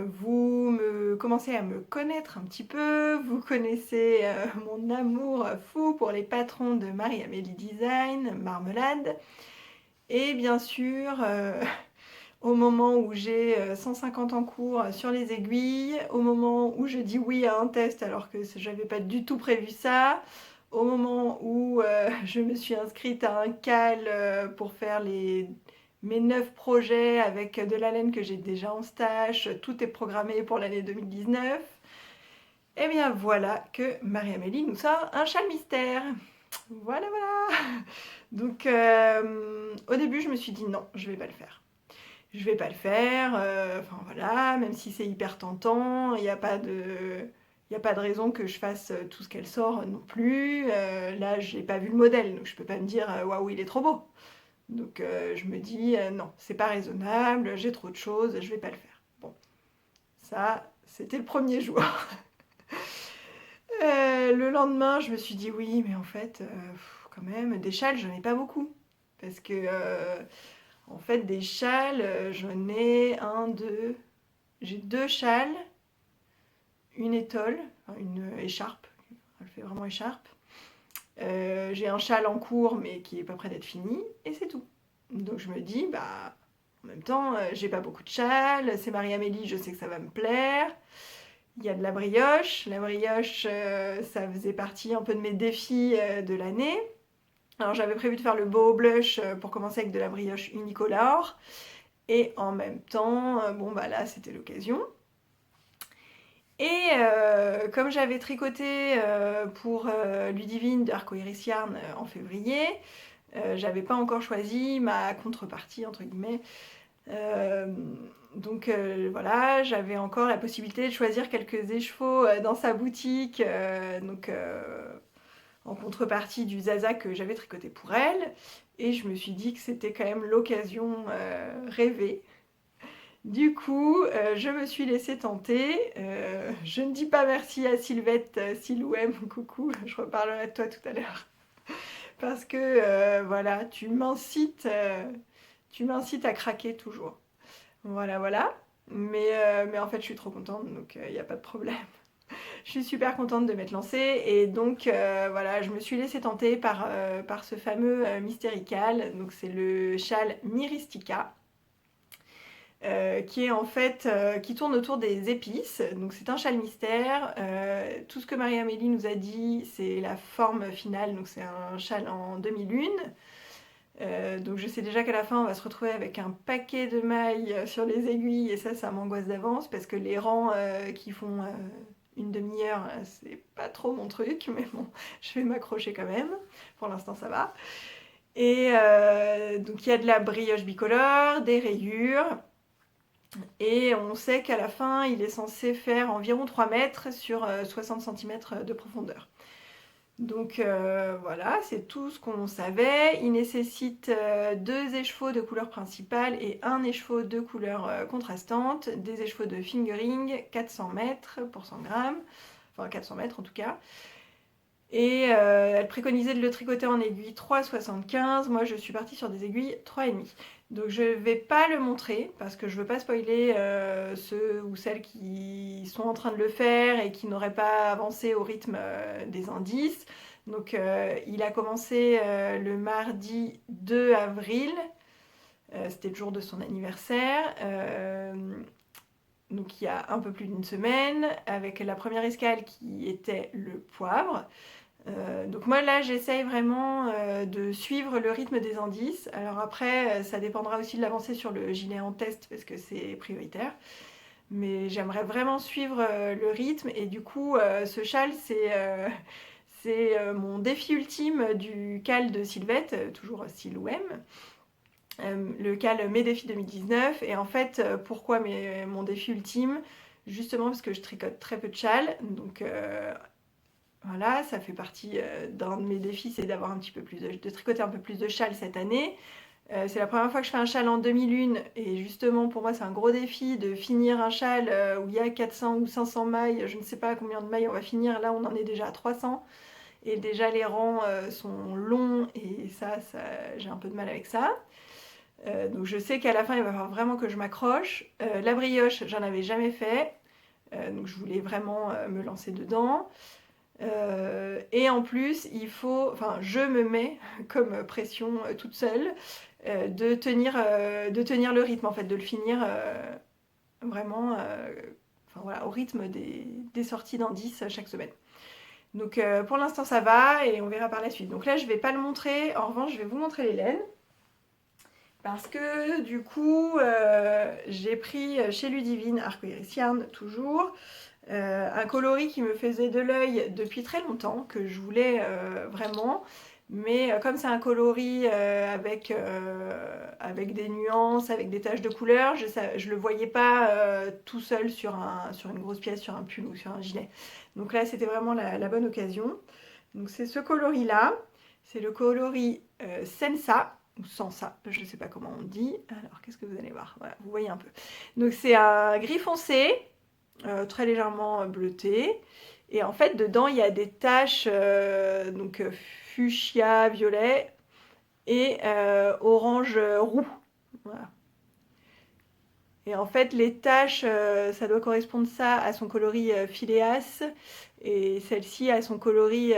vous commencez à me connaître un petit peu, vous connaissez mon amour fou pour les patrons de Marie-Amélie Design, Marmelade, et bien sûr, au moment où j'ai 150 en cours sur les aiguilles, au moment où je dis oui à un test alors que je n'avais pas du tout prévu ça, au moment où je me suis inscrite à un CAL pour faire mes 9 projets avec de la laine que j'ai déjà en stage, tout est programmé pour l'année 2019. Et bien voilà que Marie-Amélie nous sort un châle mystère. Voilà, voilà. Donc au début je me suis dit non, je vais pas le faire. Je vais pas le faire, enfin voilà, même si c'est hyper tentant, il n'y a pas de... Il n'y a pas de raison que je fasse tout ce qu'elle sort non plus. Là, je n'ai pas vu le modèle, donc je peux pas me dire waouh, il est trop beau. Donc je me dis non, c'est pas raisonnable, j'ai trop de choses, je vais pas le faire. Bon, ça, c'était le premier jour. Le lendemain, je me suis dit oui, mais en fait, quand même, des châles, j'en ai pas beaucoup. Parce que, en fait, des châles, j'en ai un, deux. J'ai 2 châles, une étole, enfin, une écharpe, elle fait vraiment écharpe. J'ai un châle en cours, mais qui est pas prêt d'être fini, et c'est tout. Donc je me dis, bah, en même temps, j'ai pas beaucoup de châles, c'est Marie-Amélie, je sais que ça va me plaire. Il y a de la brioche. La brioche, ça faisait partie un peu de mes défis de l'année. Alors j'avais prévu de faire le bow blush pour commencer avec de la brioche unicolore. Et en même temps, bon bah là c'était l'occasion. Et comme j'avais tricoté pour Ludivine de Arco Iris Yarn en février, j'avais pas encore choisi ma contrepartie entre guillemets. Donc voilà, j'avais encore la possibilité de choisir quelques écheveaux dans sa boutique, en contrepartie du Zaza que j'avais tricoté pour elle. Et je me suis dit que c'était quand même l'occasion rêvée. Du coup, je me suis laissée tenter. Je ne dis pas merci à Sylvette, Silouem, coucou, je reparlerai de toi tout à l'heure. Parce que voilà, tu m'incites à craquer toujours. Voilà, voilà. Mais en fait, je suis trop contente, donc il n'y a pas de problème. Je suis super contente de m'être lancée et donc voilà, je me suis laissée tenter par ce fameux Mystérical. Donc c'est le châle Myristica. Qui est en fait qui tourne autour des épices. Donc c'est un châle mystère. Tout ce que Marie-Amélie nous a dit, c'est la forme finale. Donc c'est un châle en demi-lune. Donc je sais déjà qu'à la fin on va se retrouver avec un paquet de mailles sur les aiguilles et ça m'angoisse d'avance parce que les rangs qui font une demi-heure c'est pas trop mon truc, mais bon je vais m'accrocher quand même, pour l'instant ça va. Et donc il y a de la brioche bicolore, des rayures et on sait qu'à la fin il est censé faire environ 3 mètres sur 60 cm de profondeur. Donc voilà, c'est tout ce qu'on savait. Il nécessite 2 écheveaux de couleur principale et un écheveau de couleur contrastante, des écheveaux de fingering, 400 mètres pour 100 grammes, enfin 400 mètres en tout cas. Et elle préconisait de le tricoter en aiguille 3,75. Moi je suis partie sur des aiguilles 3,5. Donc je ne vais pas le montrer parce que je ne veux pas spoiler ceux ou celles qui sont en train de le faire et qui n'auraient pas avancé au rythme des indices. Donc il a commencé le mardi 2 avril, c'était le jour de son anniversaire. Donc il y a un peu plus d'une semaine, avec la première escale qui était le poivre. Donc moi là j'essaye vraiment de suivre le rythme des indices. Alors après ça dépendra aussi de l'avancée sur le gilet en test parce que c'est prioritaire. Mais j'aimerais vraiment suivre le rythme et du coup ce châle c'est mon défi ultime du cal de Sylvette, toujours style OM. Le cal Mes défis 2019 et en fait pourquoi mon défi ultime, justement parce que je tricote très peu de châles, donc voilà, ça fait partie d'un de mes défis, c'est d'avoir un petit peu plus de tricoter un peu plus de châles cette année. C'est la première fois que je fais un châle en demi-lune et justement pour moi c'est un gros défi de finir un châle où il y a 400 ou 500 mailles, je ne sais pas combien de mailles on va finir, là on en est déjà à 300 et déjà les rangs sont longs et ça j'ai un peu de mal avec ça. Donc je sais qu'à la fin il va falloir vraiment que je m'accroche. La brioche j'en avais jamais fait, donc je voulais vraiment me lancer dedans. Et en plus, je me mets comme pression toute seule de tenir le rythme, en fait, de le finir vraiment voilà, au rythme des sorties d'indices chaque semaine. Donc pour l'instant ça va et on verra par la suite. Donc là je vais pas le montrer, en revanche je vais vous montrer les laines. Parce que du coup j'ai pris chez Ludivine, Arcoiris Yarn toujours, un coloris qui me faisait de l'œil depuis très longtemps, que je voulais vraiment. Mais comme c'est un coloris avec des nuances, avec des taches de couleur, je ne le voyais pas tout seul sur une grosse pièce, sur un pull ou sur un gilet. Donc là, c'était vraiment la bonne occasion. Donc c'est ce coloris-là. C'est le coloris Sensa, ou Sansa, je ne sais pas comment on dit. Alors, qu'est-ce que vous allez voir? Voilà, vous voyez un peu. Donc c'est un gris foncé, très légèrement bleuté. Et en fait, dedans, il y a des taches donc fuchsia, violet et orange roux. Voilà. Et en fait, les taches, ça doit correspondre ça à son coloris Phileas et celle-ci à son coloris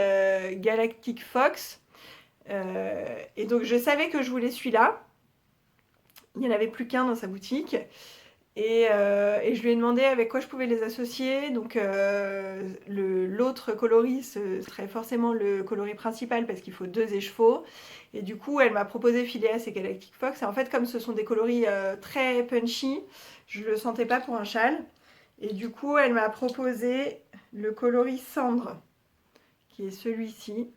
Galactic Fox. Et donc, je savais que je voulais celui-là. Il n'y en avait plus qu'un dans sa boutique. Et je lui ai demandé avec quoi je pouvais les associer. Donc l'autre coloris ce serait forcément le coloris principal parce qu'il faut 2 écheveaux. Et du coup elle m'a proposé Phileas et Galactic Fox. Et en fait comme ce sont des coloris très punchy, je ne le sentais pas pour un châle. Et du coup elle m'a proposé le coloris cendre, qui est celui-ci.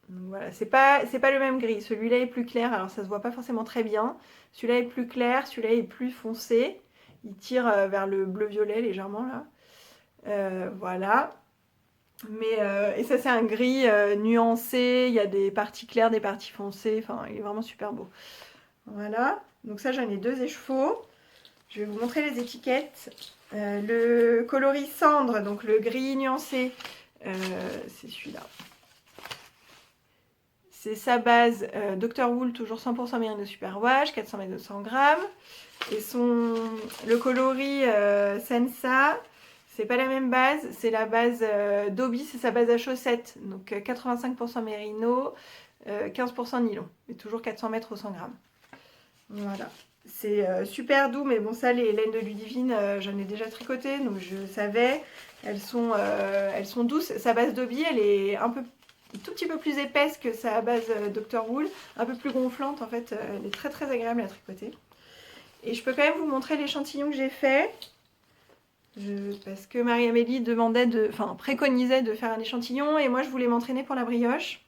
Donc voilà, c'est pas le même gris. Celui-là est plus clair, alors ça se voit pas forcément très bien. Celui-là est plus clair, celui-là est plus foncé. Il tire vers le bleu-violet légèrement là. Voilà. Et ça c'est un gris nuancé, il y a des parties claires, des parties foncées, enfin il est vraiment super beau. Voilà, donc ça j'en ai 2 écheveaux. Je vais vous montrer les étiquettes. Le coloris cendre, donc le gris nuancé, c'est celui-là. C'est sa base Dr. Wool, toujours 100% Merino Superwash, 400 mètres 200 grammes. Et le coloris Sensa, c'est pas la même base, c'est la base Dobby, c'est sa base à chaussettes. Donc 85% Merino, 15% nylon. Et toujours 400 mètres au 100 grammes. Voilà. C'est super doux, mais bon, ça, les laines de Ludivine, j'en ai déjà tricoté, donc je savais. Elles sont douces. Sa base Dobby, elle est un tout petit peu plus épaisse que sa base Dr. Wool, un peu plus gonflante en fait, elle est très très agréable à tricoter. Et je peux quand même vous montrer l'échantillon que j'ai fait, parce que Marie-Amélie préconisait de faire un échantillon et moi je voulais m'entraîner pour la brioche.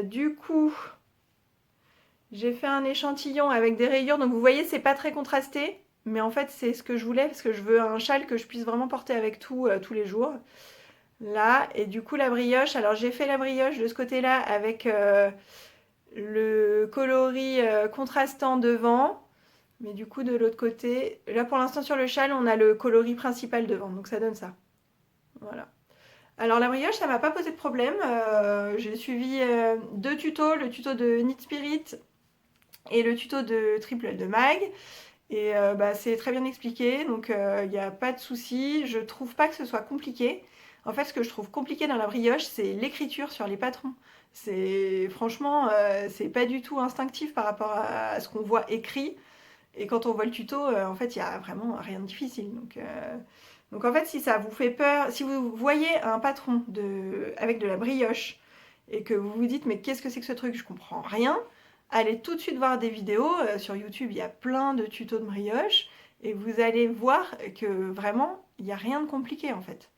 Du coup, j'ai fait un échantillon avec des rayures, donc vous voyez c'est pas très contrasté, mais en fait c'est ce que je voulais parce que je veux un châle que je puisse vraiment porter avec tous les jours. Là, et du coup la brioche, alors j'ai fait la brioche de ce côté là avec le coloris contrastant devant, mais du coup de l'autre côté, là pour l'instant sur le châle on a le coloris principal devant, donc ça donne ça. Voilà. Alors la brioche ça m'a pas posé de problème, j'ai suivi 2 tutos, le tuto de Knit Spirit et le tuto de Triple de Mag. Et c'est très bien expliqué, donc il n'y a pas de souci. Je trouve pas que ce soit compliqué. En fait, ce que je trouve compliqué dans la brioche, c'est l'écriture sur les patrons. Franchement, c'est pas du tout instinctif par rapport à ce qu'on voit écrit. Et quand on voit le tuto, en fait, il n'y a vraiment rien de difficile. Donc Donc en fait, si ça vous fait peur, si vous voyez un patron avec de la brioche et que vous vous dites mais qu'est-ce que c'est que ce truc, je comprends rien, allez tout de suite voir des vidéos. Sur YouTube, il y a plein de tutos de brioche et vous allez voir que vraiment, il n'y a rien de compliqué en fait.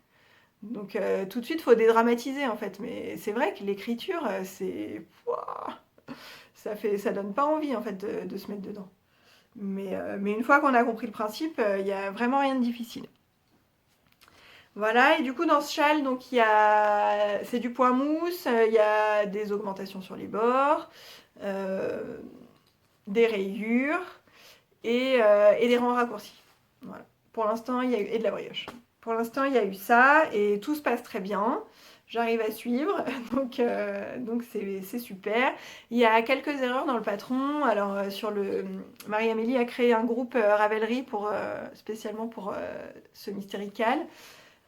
Donc tout de suite, il faut dédramatiser en fait. Mais c'est vrai que l'écriture, c'est... Ouah, ça donne pas envie en fait de se mettre dedans. Mais une fois qu'on a compris le principe, il n'y a vraiment rien de difficile. Voilà, et du coup dans ce châle, donc c'est du point mousse, il y a des augmentations sur les bords, euh, des rayures et des rangs raccourcis. Voilà. Pour l'instant, il y a eu et de la brioche. Pour l'instant, il y a eu ça et tout se passe très bien. J'arrive à suivre, donc c'est super. Il y a quelques erreurs dans le patron. Alors Marie-Amélie a créé un groupe Ravelry spécialement pour ce mystérical.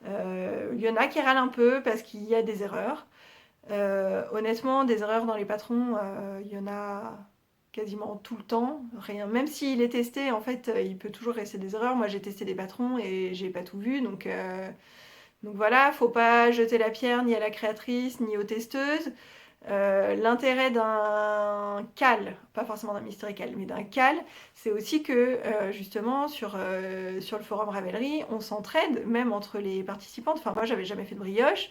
Il y en a qui râlent un peu parce qu'il y a des erreurs. Honnêtement, des erreurs dans les patrons, il y en a quasiment tout le temps. Rien. Même s'il est testé, en fait, il peut toujours rester des erreurs. Moi, j'ai testé des patrons et j'ai pas tout vu. Donc voilà, faut pas jeter la pierre ni à la créatrice ni aux testeuses. L'intérêt d'un cal, pas forcément d'un mystérical, mais d'un cal, c'est aussi que justement sur le forum Ravelry, on s'entraide même entre les participantes. Enfin, moi, j'avais jamais fait de brioche.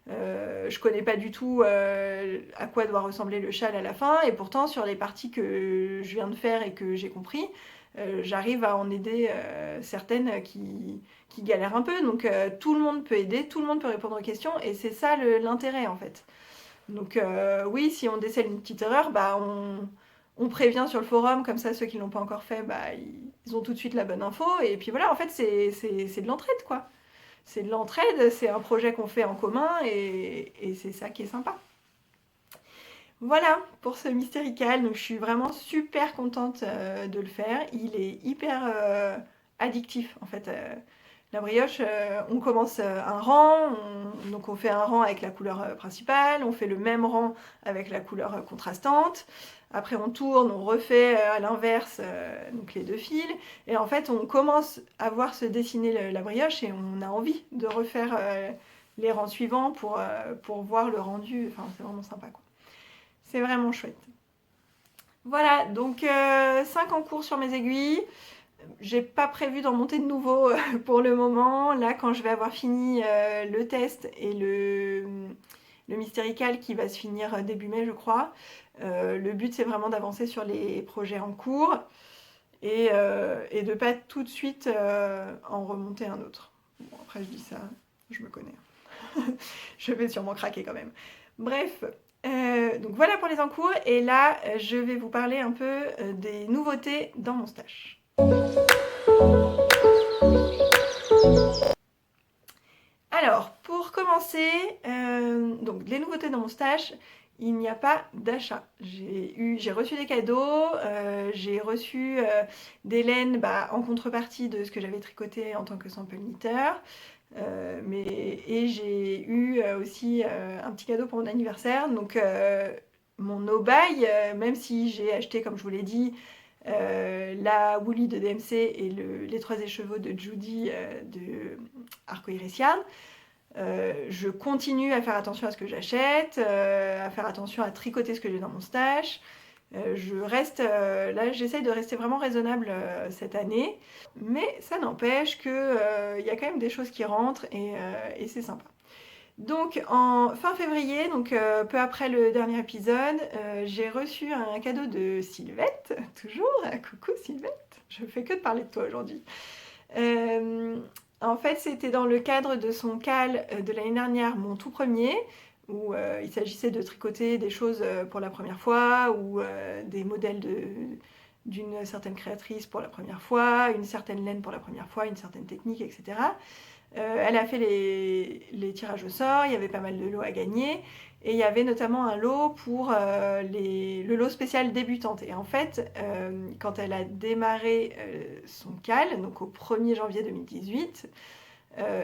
Je connais pas du tout à quoi doit ressembler le châle à la fin, et pourtant sur les parties que je viens de faire et que j'ai compris, j'arrive à en aider certaines qui galèrent un peu. Donc tout le monde peut aider, tout le monde peut répondre aux questions, et c'est ça l'intérêt en fait. Donc oui, si on décèle une petite erreur, bah on prévient sur le forum, comme ça ceux qui l'ont pas encore fait, bah ils ont tout de suite la bonne info, et puis voilà, en fait c'est de l'entraide quoi. C'est de l'entraide, c'est un projet qu'on fait en commun et c'est ça qui est sympa. Voilà pour ce mystérical, donc je suis vraiment super contente de le faire. Il est hyper addictif en fait. La brioche, on commence un rang, donc on fait un rang avec la couleur principale, on fait le même rang avec la couleur contrastante. Après on tourne, on refait à l'inverse donc les deux fils. Et en fait on commence à voir se dessiner la brioche et on a envie de refaire les rangs suivants pour voir le rendu. Enfin c'est vraiment sympa quoi. C'est vraiment chouette. Voilà, donc 5 en cours sur mes aiguilles. J'ai pas prévu d'en monter de nouveau pour le moment. Là, quand je vais avoir fini le test et le mystérical qui va se finir début mai, je crois, le but c'est vraiment d'avancer sur les projets en cours et de pas tout de suite en remonter un autre. Bon, après, je dis ça, je me connais. Je vais sûrement craquer quand même. Bref, donc voilà pour les encours. Et là, je vais vous parler un peu des nouveautés dans mon stage. Alors, pour commencer, donc les nouveautés dans mon stage, il n'y a pas d'achat. J'ai reçu des cadeaux, j'ai reçu des laines en contrepartie de ce que j'avais tricoté en tant que sample knitter. Et j'ai eu aussi un petit cadeau pour mon anniversaire. Donc mon no-buy, même si j'ai acheté, comme je vous l'ai dit, la Woolly de DMC et les 3 écheveaux de Judy de Arcoiris Yarn, je continue à faire attention à ce que j'achète, à faire attention à tricoter ce que j'ai dans mon stash. Là, j'essaye de rester vraiment raisonnable cette année, mais ça n'empêche qu'il y a quand même des choses qui rentrent et c'est sympa. Donc en fin février, donc peu après le dernier épisode, j'ai reçu un cadeau de Sylvette, toujours, coucou Sylvette, je fais que de parler de toi aujourd'hui. En fait, c'était dans le cadre de son cal de l'année dernière, mon tout premier, où il s'agissait de tricoter des choses pour la première fois, ou des modèles d'une certaine créatrice pour la première fois, une certaine laine pour la première fois, une certaine technique, etc. Elle a fait les tirages au sort, il y avait pas mal de lots à gagner, et il y avait notamment un lot pour le lot spécial débutante. Et en fait, quand elle a démarré son cal, donc au 1er janvier 2018,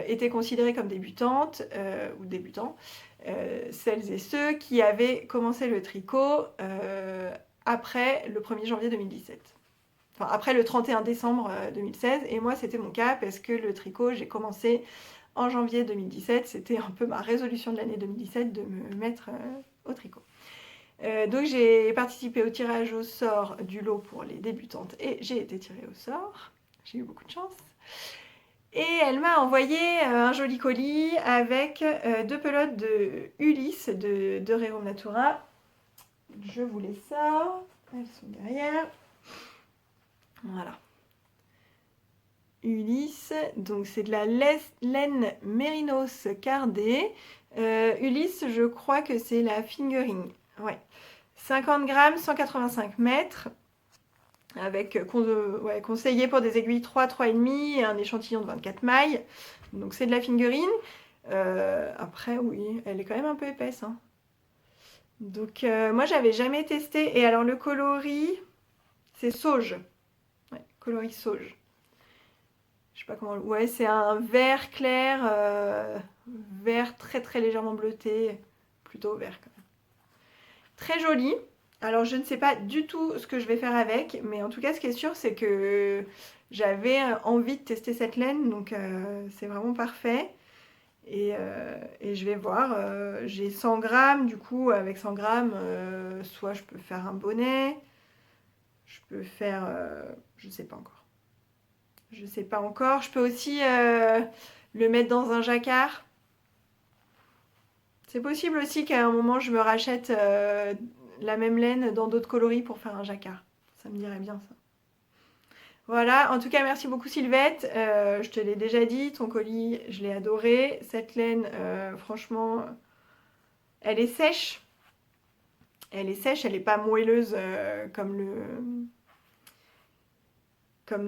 étaient considérées comme débutantes ou débutants celles et ceux qui avaient commencé le tricot après le 1er janvier 2017. enfin après le 31 décembre 2016. Et moi, c'était mon cas parce que le tricot, j'ai commencé en janvier 2017. C'était un peu ma résolution de l'année 2017 de me mettre au tricot. Donc j'ai participé au tirage au sort du lot pour les débutantes et j'ai été tirée au sort. J'ai eu beaucoup de chance. Et elle m'a envoyé un joli colis avec 2 pelotes de Ulysse de Rerum Natura. Je vous les sors. Elles sont derrière. Voilà. Ulysse, donc c'est de la laine Mérinos cardée. Ulysse, je crois que c'est la fingering. Ouais. 50 grammes, 185 mètres. Avec conseillé pour des aiguilles 3, 3,5 et un échantillon de 24 mailles. Donc c'est de la fingering. Après, oui, elle est quand même un peu épaisse. Hein. Donc moi, j'avais jamais testé. Et alors, le coloris, c'est sauge. Ouais, coloris sauge. Je sais pas comment... Ouais, c'est un vert clair, vert très très légèrement bleuté. Plutôt vert quand même. Très joli. Alors je ne sais pas du tout ce que je vais faire avec, mais en tout cas ce qui est sûr c'est que j'avais envie de tester cette laine, donc c'est vraiment parfait. Et je vais voir, j'ai 100 grammes, du coup avec 100 grammes, soit je peux faire un bonnet, je peux faire, je sais pas encore. Je sais pas encore, je peux aussi le mettre dans un jacquard. C'est possible aussi qu'à un moment je me rachète la même laine dans d'autres coloris pour faire un jacquard. Ça me dirait bien ça. Voilà, en tout cas merci beaucoup Sylvette. Je te l'ai déjà dit, ton colis, je l'ai adoré. Cette laine, franchement, elle est sèche. Elle est sèche, elle n'est pas moelleuse comme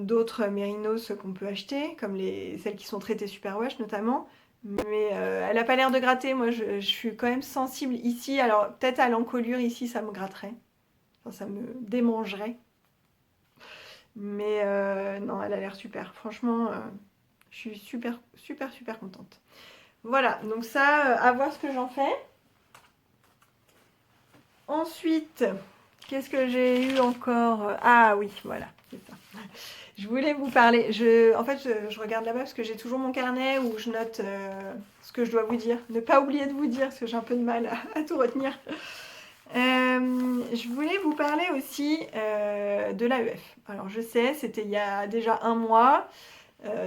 d'autres mérinos qu'on peut acheter, comme celles qui sont traitées superwash notamment. Mais elle n'a pas l'air de gratter. Moi, je suis quand même sensible ici. Alors, peut-être à l'encolure, ici, ça me gratterait. Enfin, ça me démangerait. Mais non, elle a l'air super. Franchement, je suis super, super, super contente. Voilà, donc ça, à voir ce que j'en fais. Ensuite, qu'est-ce que j'ai eu encore? Ah oui, voilà, c'est ça. Je voulais vous parler. En fait, je regarde là-bas parce que j'ai toujours mon carnet où je note ce que je dois vous dire. Ne pas oublier de vous dire parce que j'ai un peu de mal à tout retenir. Je voulais vous parler aussi de l'AEF. Alors je sais, c'était il y a déjà un mois.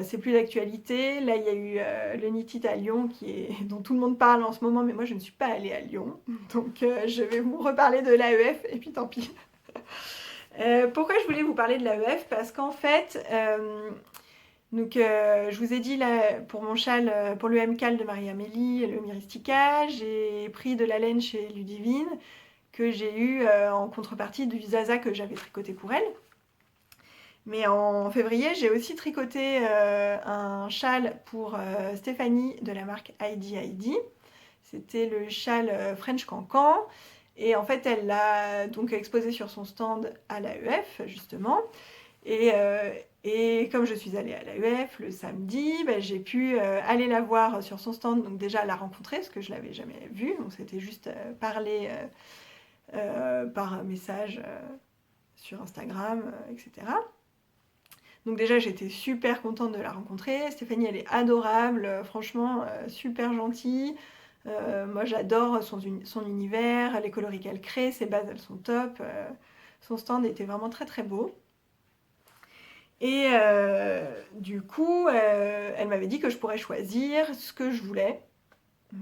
C'est plus d'actualité. Là, il y a eu le NITIT à Lyon dont tout le monde parle en ce moment, mais moi je ne suis pas allée à Lyon. Donc je vais vous reparler de l'AEF et puis tant pis. Pourquoi je voulais vous parler de l'AEF? Parce qu'en fait, je vous ai dit là, pour mon châle, pour le MCAL de Marie-Amélie, le Myristica, j'ai pris de la laine chez Ludivine que j'ai eu en contrepartie du Zaza que j'avais tricoté pour elle. Mais en février, j'ai aussi tricoté un châle pour Stéphanie de la marque Heidi. C'était le châle French Cancan. Et en fait, elle l'a donc exposé sur son stand à l'AEF, justement. Et comme je suis allée à l'AEF le samedi, j'ai pu aller la voir sur son stand. Donc déjà la rencontrer, parce que je ne l'avais jamais vue. Donc c'était juste parler par message sur Instagram, etc. Donc déjà, j'étais super contente de la rencontrer. Stéphanie, elle est adorable, franchement, super gentille. Moi, j'adore son univers, les coloris qu'elle crée, ses bases, elles sont top. Son stand était vraiment très très beau. Et du coup, elle m'avait dit que je pourrais choisir ce que je voulais.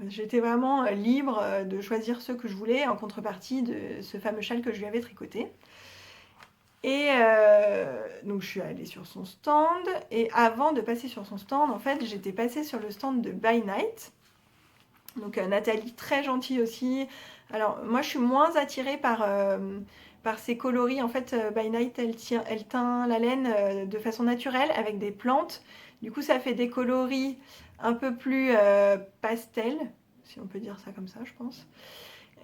J'étais vraiment libre de choisir ce que je voulais en contrepartie de ce fameux châle que je lui avais tricoté. Et donc je suis allée sur son stand. Et avant de passer sur son stand, en fait, j'étais passée sur le stand de By Night. Donc Nathalie, très gentille aussi. Alors moi, je suis moins attirée par ces coloris. En fait, By Night, elle teint la laine de façon naturelle avec des plantes. Du coup, ça fait des coloris un peu plus pastel, si on peut dire ça comme ça, je pense.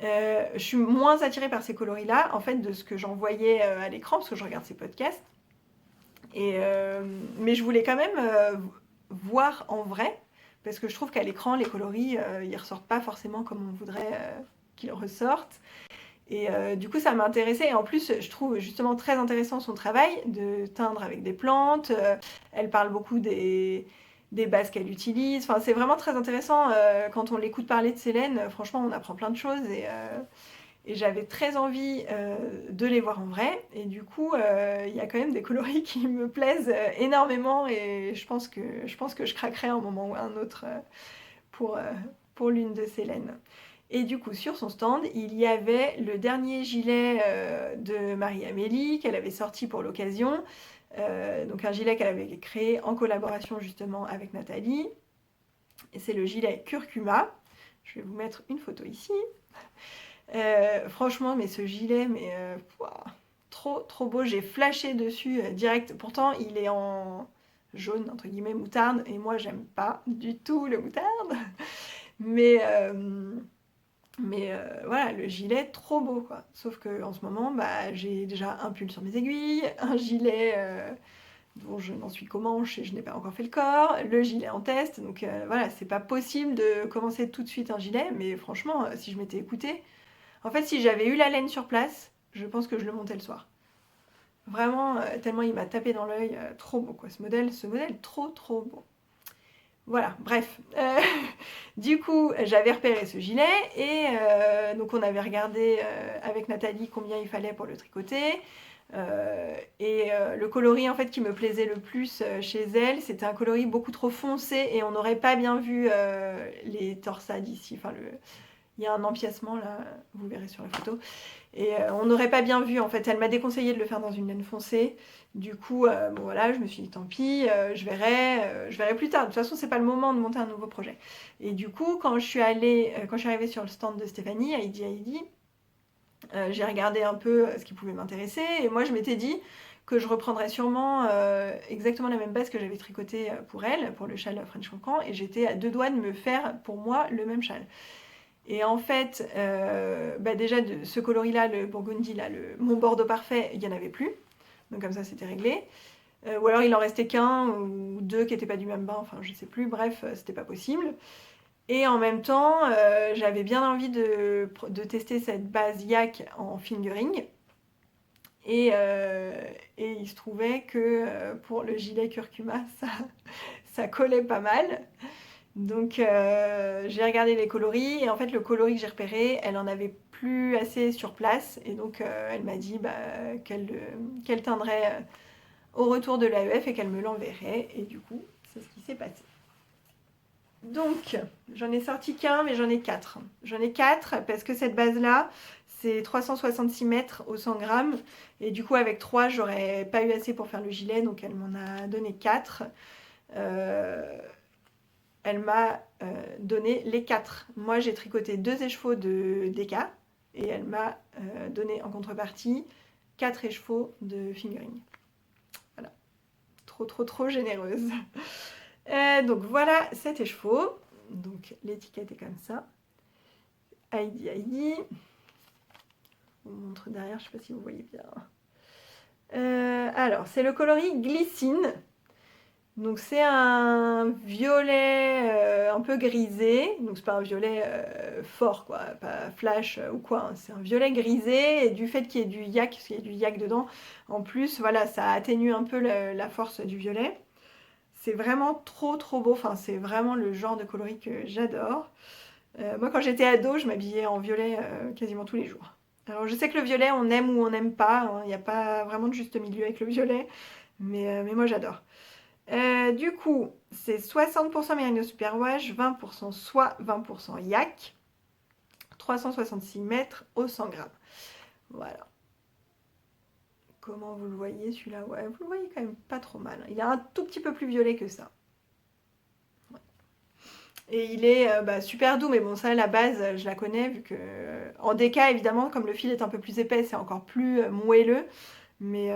Je suis moins attirée par ces coloris-là, en fait, de ce que j'en voyais à l'écran, parce que je regarde ses podcasts. Mais je voulais quand même voir en vrai, parce que je trouve qu'à l'écran, les coloris, ils ressortent pas forcément comme on voudrait qu'ils ressortent. Et du coup, ça m'a intéressée. Et en plus, je trouve justement très intéressant son travail de teindre avec des plantes. Elle parle beaucoup des bases qu'elle utilise. Enfin, c'est vraiment très intéressant. Quand on l'écoute parler de Célène, franchement, on apprend plein de choses. Et j'avais très envie de les voir en vrai. Et du coup, il y a quand même des coloris qui me plaisent énormément. Et je pense que je craquerai un moment ou un autre pour, euh, pour l'une de Célène. Et du coup, sur son stand, il y avait le dernier gilet de Marie-Amélie qu'elle avait sorti pour l'occasion. Donc un gilet qu'elle avait créé en collaboration justement avec Nathalie. Et c'est le gilet Curcuma. Je vais vous mettre une photo ici. Franchement, mais ce gilet, mais pouah, trop trop beau. J'ai flashé dessus direct. Pourtant, il est en jaune, entre guillemets, moutarde. Et moi, j'aime pas du tout le moutarde. Mais, voilà, le gilet, trop beau quoi. Sauf que en ce moment, bah, j'ai déjà un pull sur mes aiguilles, un gilet dont je n'en suis qu'aux manches et je n'ai pas encore fait le corps, le gilet en test. Donc voilà, c'est pas possible de commencer tout de suite un gilet, mais franchement, si je m'étais écoutée, en fait, si j'avais eu la laine sur place, je pense que je le montais le soir. Vraiment, tellement il m'a tapé dans l'œil, trop beau quoi. Ce modèle, trop trop beau. Voilà, bref. Du coup, j'avais repéré ce gilet et donc on avait regardé avec Nathalie combien il fallait pour le tricoter. Le coloris en fait qui me plaisait le plus chez elle, c'était un coloris beaucoup trop foncé et on n'aurait pas bien vu les torsades ici. Enfin, il y a un empiècement là, vous verrez sur la photo. Et on n'aurait pas bien vu en fait. Elle m'a déconseillé de le faire dans une laine foncée. Du coup, bon voilà, je me suis dit tant pis, je verrai plus tard. De toute façon, c'est pas le moment de monter un nouveau projet. Et du coup, quand je suis arrivée sur le stand de Stéphanie, Heidi, j'ai regardé un peu ce qui pouvait m'intéresser. Et moi, je m'étais dit que je reprendrais sûrement exactement la même base que j'avais tricotée pour elle, pour le châle French Cancan. Et j'étais à deux doigts de me faire pour moi le même châle. Et en fait, bah déjà, de ce coloris-là, le burgundy, là, mon bordeaux parfait, il n'y en avait plus. Donc comme ça, c'était réglé. Ou alors, il en restait qu'un ou deux qui n'étaient pas du même bain. Enfin, je sais plus. Bref, c'était pas possible. Et en même temps, j'avais bien envie de tester cette base yak en fingering. Et il se trouvait que pour le gilet curcuma, ça collait pas mal. Donc j'ai regardé les coloris et en fait le coloris que j'ai repéré, elle en avait plus assez sur place et donc elle m'a dit bah, qu'elle teindrait au retour de l'AEF et qu'elle me l'enverrait et du coup c'est ce qui s'est passé. Donc j'en ai sorti qu'un mais j'en ai quatre. J'en ai quatre parce que cette base là c'est 366 mètres au 100 grammes et du coup avec 3 j'aurais pas eu assez pour faire le gilet donc elle m'en a donné 4. Elle m'a donné les 4. Moi, j'ai tricoté 2 écheveaux de DK et elle m'a donné en contrepartie 4 écheveaux de fingering. Voilà, trop trop trop généreuse. Donc voilà 7 écheveaux. Donc l'étiquette est comme ça. Heidi. On montre derrière, je ne sais pas si vous voyez bien. Alors, c'est le coloris Glycine. Donc c'est un violet un peu grisé, donc c'est pas un violet fort quoi, pas flash ou quoi, hein. C'est un violet grisé et du fait qu'il y ait du yak, parce qu'il y a du yak dedans, en plus voilà ça atténue un peu la force du violet. C'est vraiment trop trop beau, enfin c'est vraiment le genre de coloris que j'adore. Moi quand j'étais ado je m'habillais en violet quasiment tous les jours. Alors je sais que le violet on aime ou on n'aime pas, hein. Il n'y a pas vraiment de juste milieu avec le violet, mais moi j'adore. Du coup, c'est 60% Merino Superwash, 20% soie, 20% yak, 366 mètres au 100 grammes. Voilà. Comment vous le voyez celui-là? Ouais, vous le voyez quand même pas trop mal. Il est un tout petit peu plus violet que ça. Ouais. Et il est super doux, mais bon, ça, la base, je la connais, vu que en DK, évidemment, comme le fil est un peu plus épais, c'est encore plus moelleux. Mais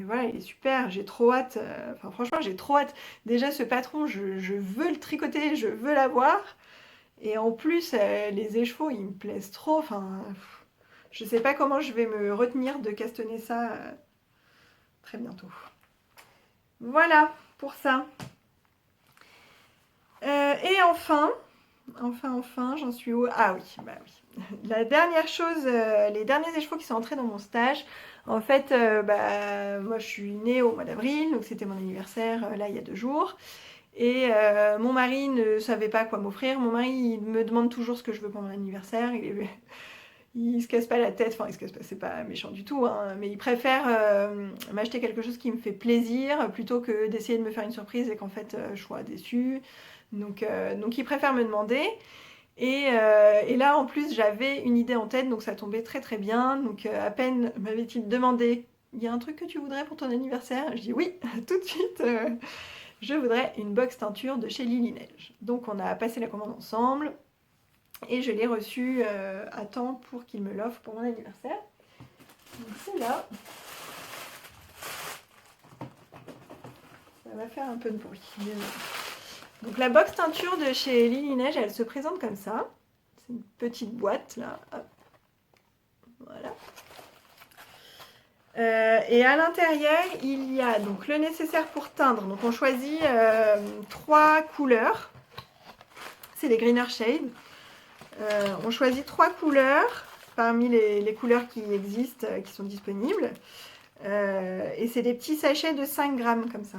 voilà, il est super, j'ai trop hâte. Enfin, franchement, j'ai trop hâte. Déjà, ce patron, je veux le tricoter, je veux l'avoir. Et en plus, les écheveaux, ils me plaisent trop. Enfin, je sais pas comment je vais me retenir de castanner ça très bientôt. Voilà pour ça. Et enfin, Enfin, j'en suis où? Ah oui, bah oui. La dernière chose, les derniers écheveaux qui sont entrés dans mon stage, en fait, moi je suis née au mois d'avril, donc c'était mon anniversaire, là il y a 2 jours. Et mon mari ne savait pas quoi m'offrir. Mon mari, il me demande toujours ce que je veux pour mon anniversaire. Il se casse pas la tête, enfin il se casse pas, c'est pas méchant du tout, hein, mais il préfère m'acheter quelque chose qui me fait plaisir plutôt que d'essayer de me faire une surprise et qu'en fait je sois déçue. Donc il préfère me demander. Et là en plus j'avais une idée en tête, donc ça tombait très très bien. Donc à peine m'avait-il demandé, il y a un truc que tu voudrais pour ton anniversaire? Je dis oui, tout de suite. Je voudrais une box teinture de chez Lily Neige. Donc on a passé la commande ensemble et je l'ai reçue à temps pour qu'il me l'offre pour mon anniversaire. Donc c'est là. Ça va faire un peu de bruit. Donc la box teinture de chez Lily Neige, elle se présente comme ça. C'est une petite boîte là. Hop. Voilà. Et à l'intérieur, il y a donc le nécessaire pour teindre. Donc on choisit 3 couleurs. C'est les Greener Shades. On choisit 3 couleurs parmi les couleurs qui existent, qui sont disponibles. Et c'est des petits sachets de 5 grammes comme ça.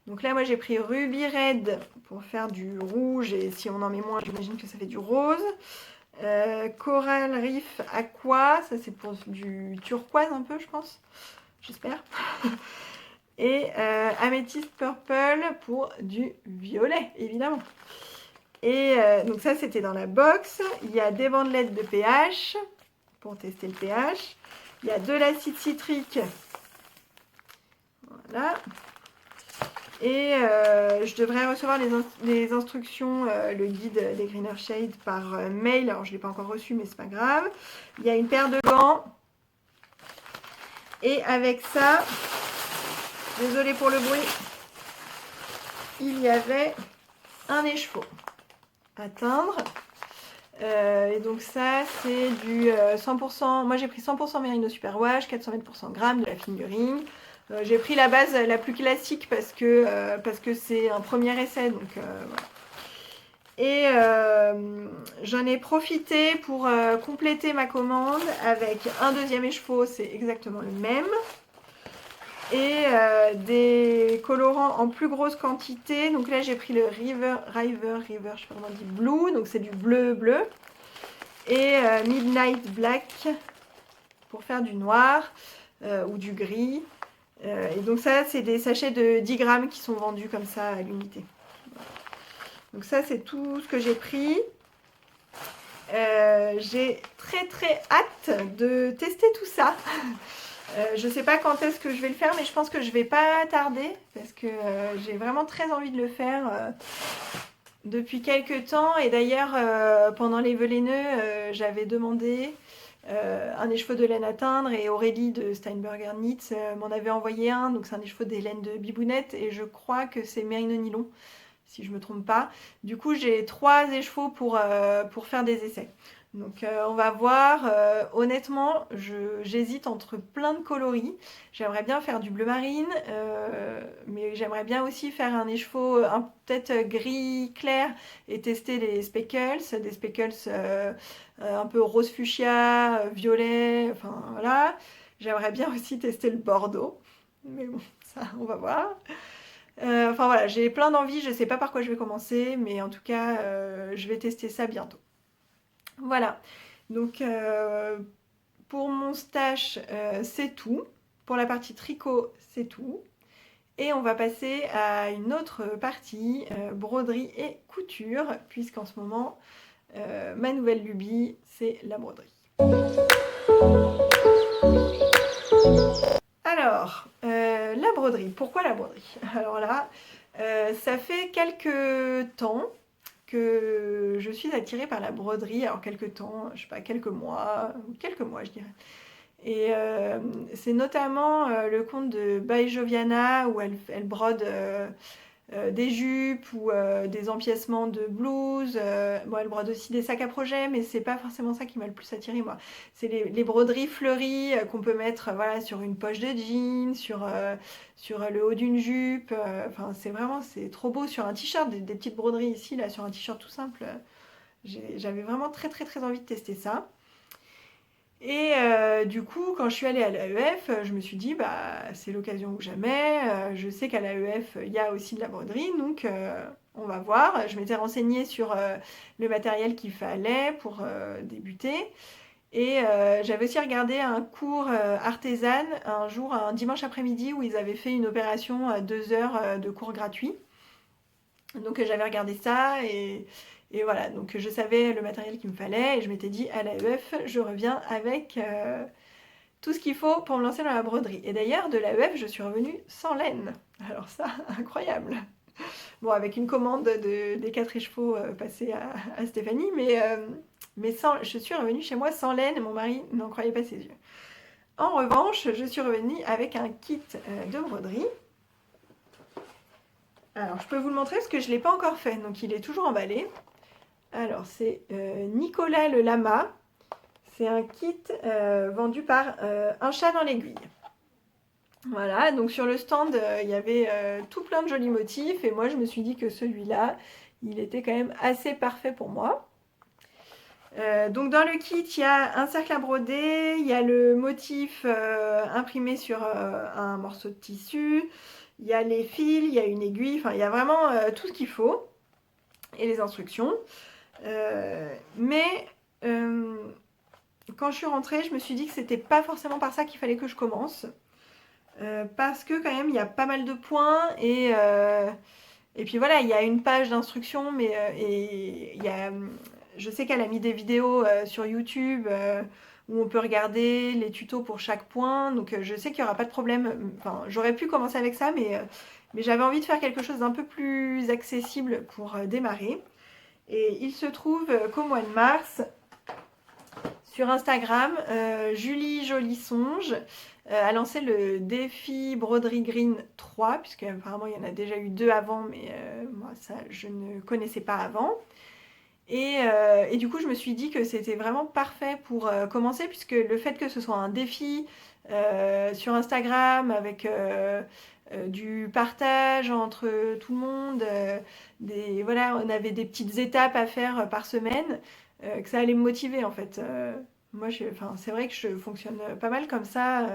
Donc là, moi j'ai pris Ruby Red pour faire du rouge. Et si on en met moins, j'imagine que ça fait du rose. Coral Reef Aqua, ça c'est pour du turquoise un peu, je pense. J'espère. Et Amethyst Purple pour du violet, évidemment. Et donc ça, c'était dans la box. Il y a des bandelettes de pH pour tester le pH. Il y a de l'acide citrique. Voilà. Et je devrais recevoir les instructions, le guide des Greener Shades par mail. Alors, je ne l'ai pas encore reçu, mais c'est pas grave. Il y a une paire de gants. Et avec ça, désolée pour le bruit, il y avait un écheveau à teindre. Et donc ça, c'est du 100%. Moi, j'ai pris 100% Merino Superwash, 400 mètres pour 100 grammes de la fingering. J'ai pris la base la plus classique parce que c'est un premier essai. Donc, voilà. Et j'en ai profité pour compléter ma commande avec un deuxième écheveau, c'est exactement le même. Et des colorants en plus grosse quantité. Donc là, j'ai pris le River, je sais pas comment on dit, Blue. Donc c'est du bleu. Et Midnight Black pour faire du noir ou du gris. Et donc ça, c'est des sachets de 10 grammes qui sont vendus comme ça à l'unité. Donc ça, c'est tout ce que j'ai pris. J'ai très hâte de tester tout ça. Je ne sais pas quand est-ce que je vais le faire, mais je pense que je ne vais pas tarder parce que j'ai vraiment très envie de le faire depuis quelques temps. Et d'ailleurs, pendant les vœux laineux, j'avais demandé un écheveau de laine à teindre et Aurélie de Steinberger Knits m'en avait envoyé un. Donc c'est un écheveau des laines de Bibounette et je crois que c'est Merino Nylon, si je ne me trompe pas. Du coup, j'ai 3 écheveaux pour faire des essais. Donc on va voir. Honnêtement, j'hésite entre plein de coloris. J'aimerais bien faire du bleu marine, mais j'aimerais bien aussi faire un écheveau peut-être gris clair et tester les speckles, des speckles un peu rose fuchsia, violet, enfin voilà. J'aimerais bien aussi tester le bordeaux, mais bon, ça on va voir. Enfin voilà, j'ai plein d'envies, je ne sais pas par quoi je vais commencer, mais en tout cas, je vais tester ça bientôt. Voilà, donc pour mon stash, c'est tout. Pour la partie tricot, c'est tout. Et on va passer à une autre partie, broderie et couture, puisqu'en ce moment, ma nouvelle lubie, c'est la broderie. Alors, la broderie. Pourquoi la broderie? Alors là, ça fait quelques temps que je suis attirée par la broderie. Alors quelques temps, je sais pas, quelques mois je dirais. Et c'est notamment le compte de By Joviana où elle brode des jupes ou des empiècements de blouses. Bon, elle brode aussi des sacs à projet, mais c'est pas forcément ça qui m'a le plus attiré moi. C'est les broderies fleuries qu'on peut mettre voilà, sur une poche de jean, sur le haut d'une jupe. Enfin, c'est trop beau sur un t-shirt, des petites broderies ici, là, sur un t-shirt tout simple. J'avais vraiment très très très envie de tester ça. Et du coup, quand je suis allée à l'AEF, je me suis dit, bah, c'est l'occasion ou jamais. Je sais qu'à l'AEF, il y a aussi de la broderie, donc on va voir. Je m'étais renseignée sur le matériel qu'il fallait pour débuter. Et j'avais aussi regardé un cours artisan un jour, un dimanche après-midi, où ils avaient fait une opération à 2 heures de cours gratuit. Donc j'avais regardé ça et voilà, donc je savais le matériel qu'il me fallait et je m'étais dit à l'AEF, je reviens avec tout ce qu'il faut pour me lancer dans la broderie. Et d'ailleurs, de l'AEF, je suis revenue sans laine. Alors ça, incroyable. Bon, avec une commande des 4 chevaux passée à Stéphanie, mais je suis revenue chez moi sans laine et mon mari n'en croyait pas ses yeux. En revanche, je suis revenue avec un kit de broderie. Alors, je peux vous le montrer parce que je ne l'ai pas encore fait, donc il est toujours emballé. Alors, c'est Nicolas le Lama. C'est un kit vendu par Un chat dans l'aiguille. Voilà, donc sur le stand, il y avait tout plein de jolis motifs et moi je me suis dit que celui-là, il était quand même assez parfait pour moi. Donc dans le kit, il y a un cercle à broder, il y a le motif imprimé sur un morceau de tissu, il y a les fils, il y a une aiguille, enfin il y a vraiment tout ce qu'il faut et les instructions. Mais quand je suis rentrée, je me suis dit que c'était pas forcément par ça qu'il fallait que je commence. Parce que quand même il y a pas mal de points et puis voilà, il y a une page d'instruction, mais et il y a, je sais qu'elle a mis des vidéos sur YouTube où on peut regarder les tutos pour chaque point, donc je sais qu'il n'y aura pas de problème. Enfin, j'aurais pu commencer avec ça, mais j'avais envie de faire quelque chose d'un peu plus accessible pour démarrer. Et il se trouve qu'au mois de mars, sur Instagram, Julie Jolisonge a lancé le défi Broderie Green 3, puisque apparemment il y en a déjà eu 2 avant, mais moi ça je ne connaissais pas avant. Et du coup je me suis dit que c'était vraiment parfait pour commencer, puisque le fait que ce soit un défi sur Instagram avec du partage entre tout le monde, voilà, on avait des petites étapes à faire par semaine, que ça allait me motiver en fait. Moi, enfin, c'est vrai que je fonctionne pas mal comme ça.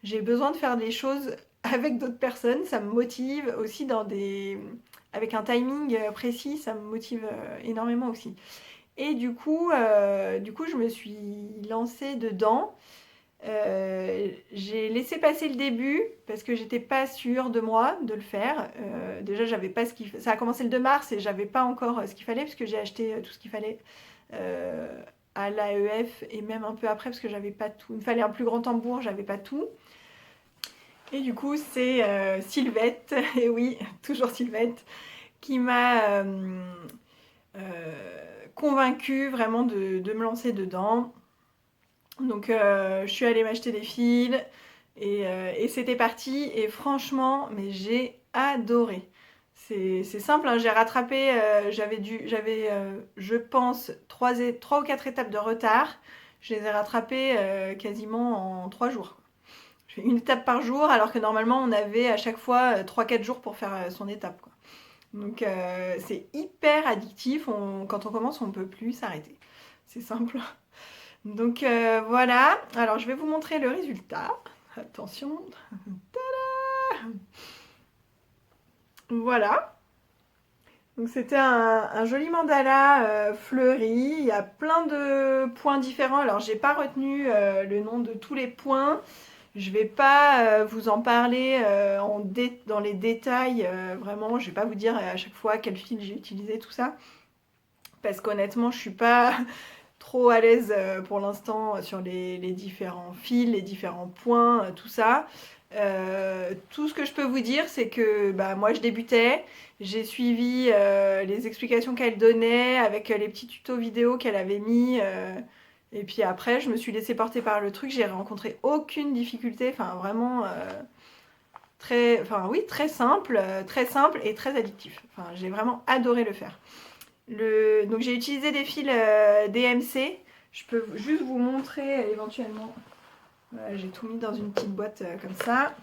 J'ai besoin de faire des choses avec d'autres personnes. Ça me motive aussi avec un timing précis. Ça me motive énormément aussi. Et du coup, je me suis lancée dedans. J'ai laissé passer le début parce que j'étais pas sûre de moi de le faire. Déjà, j'avais pas ça a commencé le 2 mars et j'avais pas encore ce qu'il fallait puisque j'ai acheté tout ce qu'il fallait à l'AEF et même un peu après parce que j'avais pas tout. Il me fallait un plus grand tambour, j'avais pas tout. Et du coup, c'est Sylvette, et oui, toujours Sylvette, qui m'a convaincue vraiment de me lancer dedans. Donc je suis allée m'acheter des fils et c'était parti. Et franchement, mais j'ai adoré. C'est simple, hein, j'ai rattrapé, j'avais je pense 3 ou 4 étapes de retard. Je les ai rattrapées quasiment en 3 jours. Je fais une étape par jour alors que normalement on avait à chaque fois 3-4 jours pour faire son étape, quoi. Donc c'est hyper addictif, quand on commence on ne peut plus s'arrêter. C'est simple. Donc voilà, alors je vais vous montrer le résultat. Attention. Tada! Voilà. Donc c'était un joli mandala fleuri. Il y a plein de points différents. Alors j'ai pas retenu le nom de tous les points. Je vais pas vous en parler dans les détails. Vraiment, je vais pas vous dire à chaque fois quel fil j'ai utilisé, tout ça. Parce qu'honnêtement, je suis pas trop à l'aise pour l'instant sur les différents fils, les différents points, tout ça. Tout ce que je peux vous dire, c'est que bah, moi je débutais, j'ai suivi les explications qu'elle donnait avec les petits tutos vidéo qu'elle avait mis. Et puis après, je me suis laissée porter par le truc, j'ai rencontré aucune difficulté, enfin vraiment très simple et très addictif. Enfin, j'ai vraiment adoré le faire. Donc j'ai utilisé des fils DMC. Je peux juste vous montrer éventuellement. Voilà, j'ai tout mis dans une petite boîte comme ça.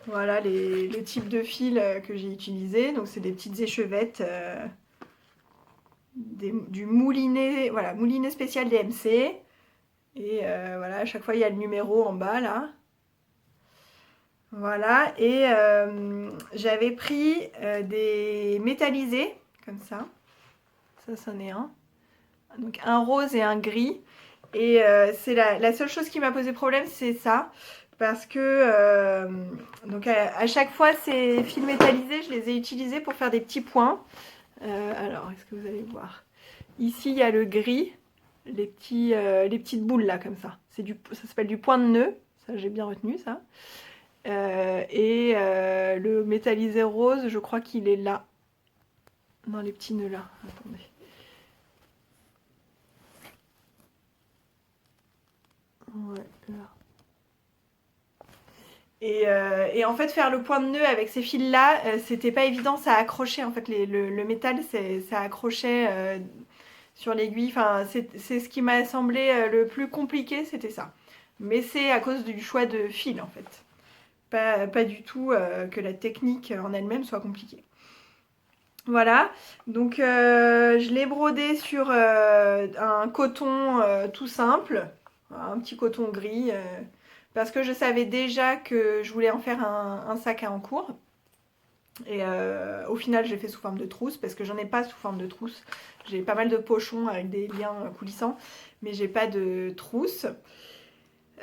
Voilà les types de fils que j'ai utilisés. Donc c'est des petites échevettes, du moulinet, voilà, moulinet spécial DMC. Et voilà, à chaque fois il y a le numéro en bas là. Voilà, et j'avais pris des métallisés, comme ça. Ça, c'en est un. Donc un rose et un gris. Et c'est la seule chose qui m'a posé problème, c'est ça. Parce que donc à chaque fois, ces fils métallisés, je les ai utilisés pour faire des petits points. Alors, est-ce que vous allez voir? Ici, il y a le gris, les petites boules là, comme ça. Ça s'appelle du point de nœud. Ça, j'ai bien retenu ça. Le métallisé rose, je crois qu'il est là. Dans les petits nœuds là. Attendez. Ouais, là. Et en fait, faire le point de nœud avec ces fils là, c'était pas évident, ça accrochait en fait le métal, ça accrochait sur l'aiguille. Enfin, c'est ce qui m'a semblé le plus compliqué, c'était ça. Mais c'est à cause du choix de fil en fait. Pas du tout que la technique en elle-même soit compliquée. Voilà, donc je l'ai brodé sur un coton tout simple, un petit coton gris, parce que je savais déjà que je voulais en faire un sac à encours. Et au final, j'ai fait sous forme de trousse, parce que j'en ai pas sous forme de trousse. J'ai pas mal de pochons avec des liens coulissants, mais j'ai pas de trousse.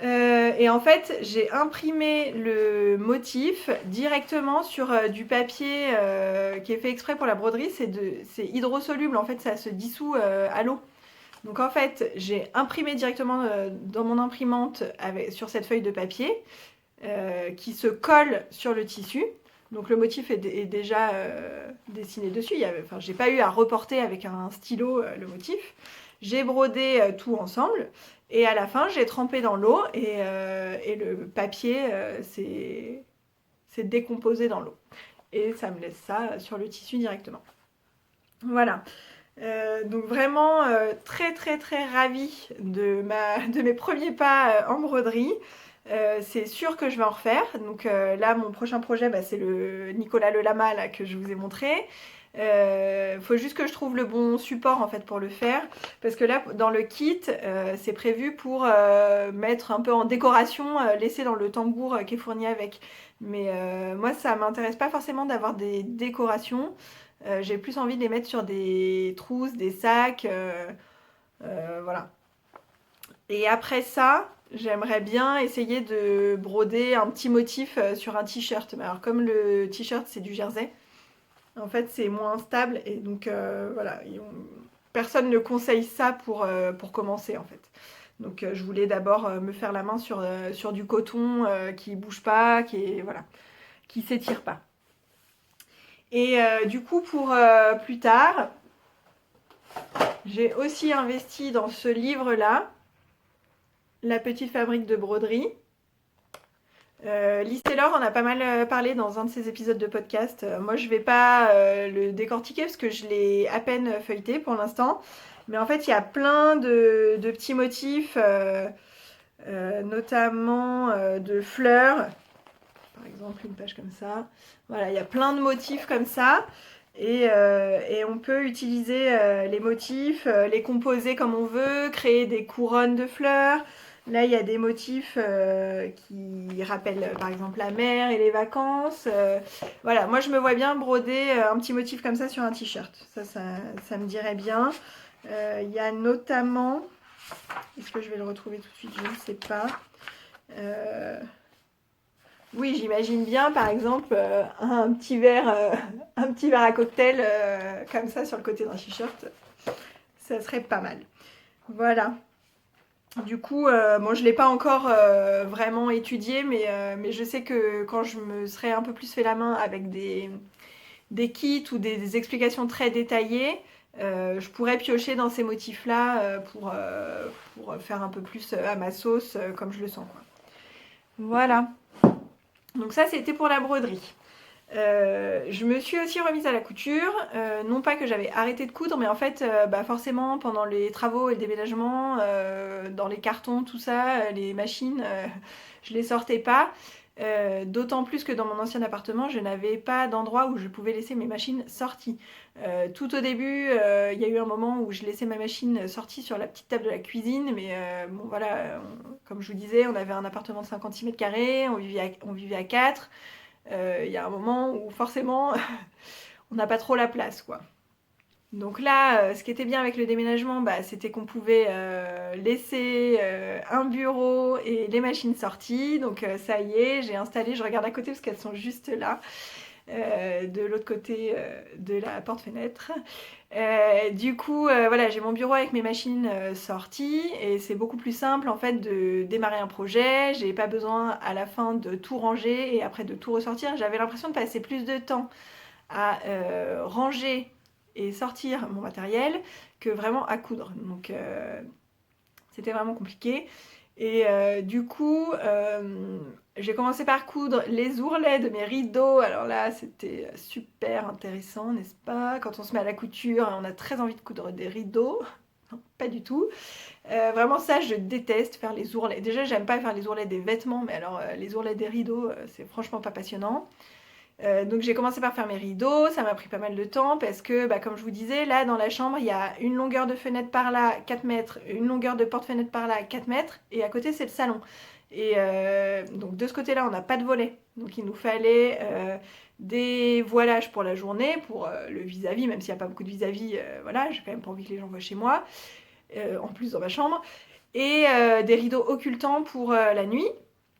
Et en fait, j'ai imprimé le motif directement sur du papier qui est fait exprès pour la broderie. C'est hydrosoluble, en fait, ça se dissout à l'eau. Donc en fait, j'ai imprimé directement dans mon imprimante sur cette feuille de papier qui se colle sur le tissu. Donc le motif est déjà dessiné dessus. J'ai pas eu à reporter avec un stylo le motif. J'ai brodé tout ensemble et à la fin j'ai trempé dans l'eau et le papier s'est décomposé dans l'eau. Et ça me laisse ça sur le tissu directement. Voilà. Donc vraiment très très très ravie de mes premiers pas en broderie. C'est sûr que je vais en refaire. Donc là, mon prochain projet, c'est le Nicolas Le Lama là, que je vous ai montré. Faut juste que je trouve le bon support en fait pour le faire. Parce que là, dans le kit, c'est prévu pour mettre un peu en décoration, laisser dans le tambour qui est fourni avec. Mais moi, ça m'intéresse pas forcément d'avoir des décorations. J'ai plus envie de les mettre sur des trousses, des sacs. Voilà. Et après ça, j'aimerais bien essayer de broder un petit motif sur un t-shirt. Alors comme le t-shirt c'est du jersey, en fait c'est moins stable et donc voilà, personne ne conseille ça pour commencer en fait. Donc je voulais d'abord me faire la main sur du coton qui bouge pas, voilà, qui s'étire pas. Et du coup pour plus tard, j'ai aussi investi dans ce livre là. La petite fabrique de broderie. Lise Taylor en a pas mal parlé dans un de ses épisodes de podcast. Moi, je vais pas le décortiquer parce que je l'ai à peine feuilleté pour l'instant. Mais en fait, il y a plein de petits motifs, notamment de fleurs. Par exemple, une page comme ça. Voilà, il y a plein de motifs comme ça. Et on peut utiliser les motifs, les composer comme on veut, créer des couronnes de fleurs. Là, il y a des motifs qui rappellent par exemple la mer et les vacances. Voilà, moi je me vois bien broder un petit motif comme ça sur un t-shirt. Ça me dirait bien. Il y a notamment... Est-ce que je vais le retrouver tout de suite? Je ne sais pas. Oui, j'imagine bien par exemple un petit verre à cocktail comme ça sur le côté d'un t-shirt. Ça serait pas mal. Voilà. Du coup, bon, je ne l'ai pas encore vraiment étudié, mais je sais que quand je me serais un peu plus fait la main avec des kits ou des explications très détaillées, je pourrais piocher dans ces motifs-là pour faire un peu plus à ma sauce, comme je le sens, quoi. Voilà. Donc ça, c'était pour la broderie. Je me suis aussi remise à la couture, non pas que j'avais arrêté de coudre, mais en fait, forcément, pendant les travaux et le déménagement, dans les cartons, tout ça, les machines, je les sortais pas. D'autant plus que dans mon ancien appartement, je n'avais pas d'endroit où je pouvais laisser mes machines sorties. Tout au début, il y a eu un moment où je laissais ma machine sortie sur la petite table de la cuisine, mais bon voilà, comme je vous disais, on avait un appartement de 56 mètres carrés, on vivait à 4. Il y a un moment où forcément on n'a pas trop la place quoi. Donc là, ce qui était bien avec le déménagement, c'était qu'on pouvait laisser un bureau et les machines sorties. Donc ça y est, j'ai installé, je regarde à côté parce qu'elles sont juste là, de l'autre côté de la porte-fenêtre. Du coup, voilà, j'ai mon bureau avec mes machines sorties et c'est beaucoup plus simple en fait de démarrer un projet. J'ai pas besoin à la fin de tout ranger et après de tout ressortir. J'avais l'impression de passer plus de temps à ranger et sortir mon matériel que vraiment à coudre. Donc c'était vraiment compliqué. Et du coup, j'ai commencé par coudre les ourlets de mes rideaux. Alors là, c'était super intéressant, n'est-ce pas? Quand on se met à la couture, on a très envie de coudre des rideaux. Non, pas du tout. Vraiment ça, je déteste faire les ourlets. Déjà, j'aime pas faire les ourlets des vêtements, mais alors les ourlets des rideaux, c'est franchement pas passionnant. Donc j'ai commencé par faire mes rideaux, ça m'a pris pas mal de temps parce que, comme je vous disais, là dans la chambre, il y a une longueur de fenêtre par là, 4 mètres, une longueur de porte-fenêtre par là, 4 mètres, et à côté c'est le salon. Et donc de ce côté-là, on n'a pas de volet. Donc il nous fallait des voilages pour la journée, pour le vis-à-vis, même s'il n'y a pas beaucoup de vis-à-vis, voilà, j'ai quand même pas envie que les gens voient chez moi, en plus dans ma chambre, et des rideaux occultants pour la nuit.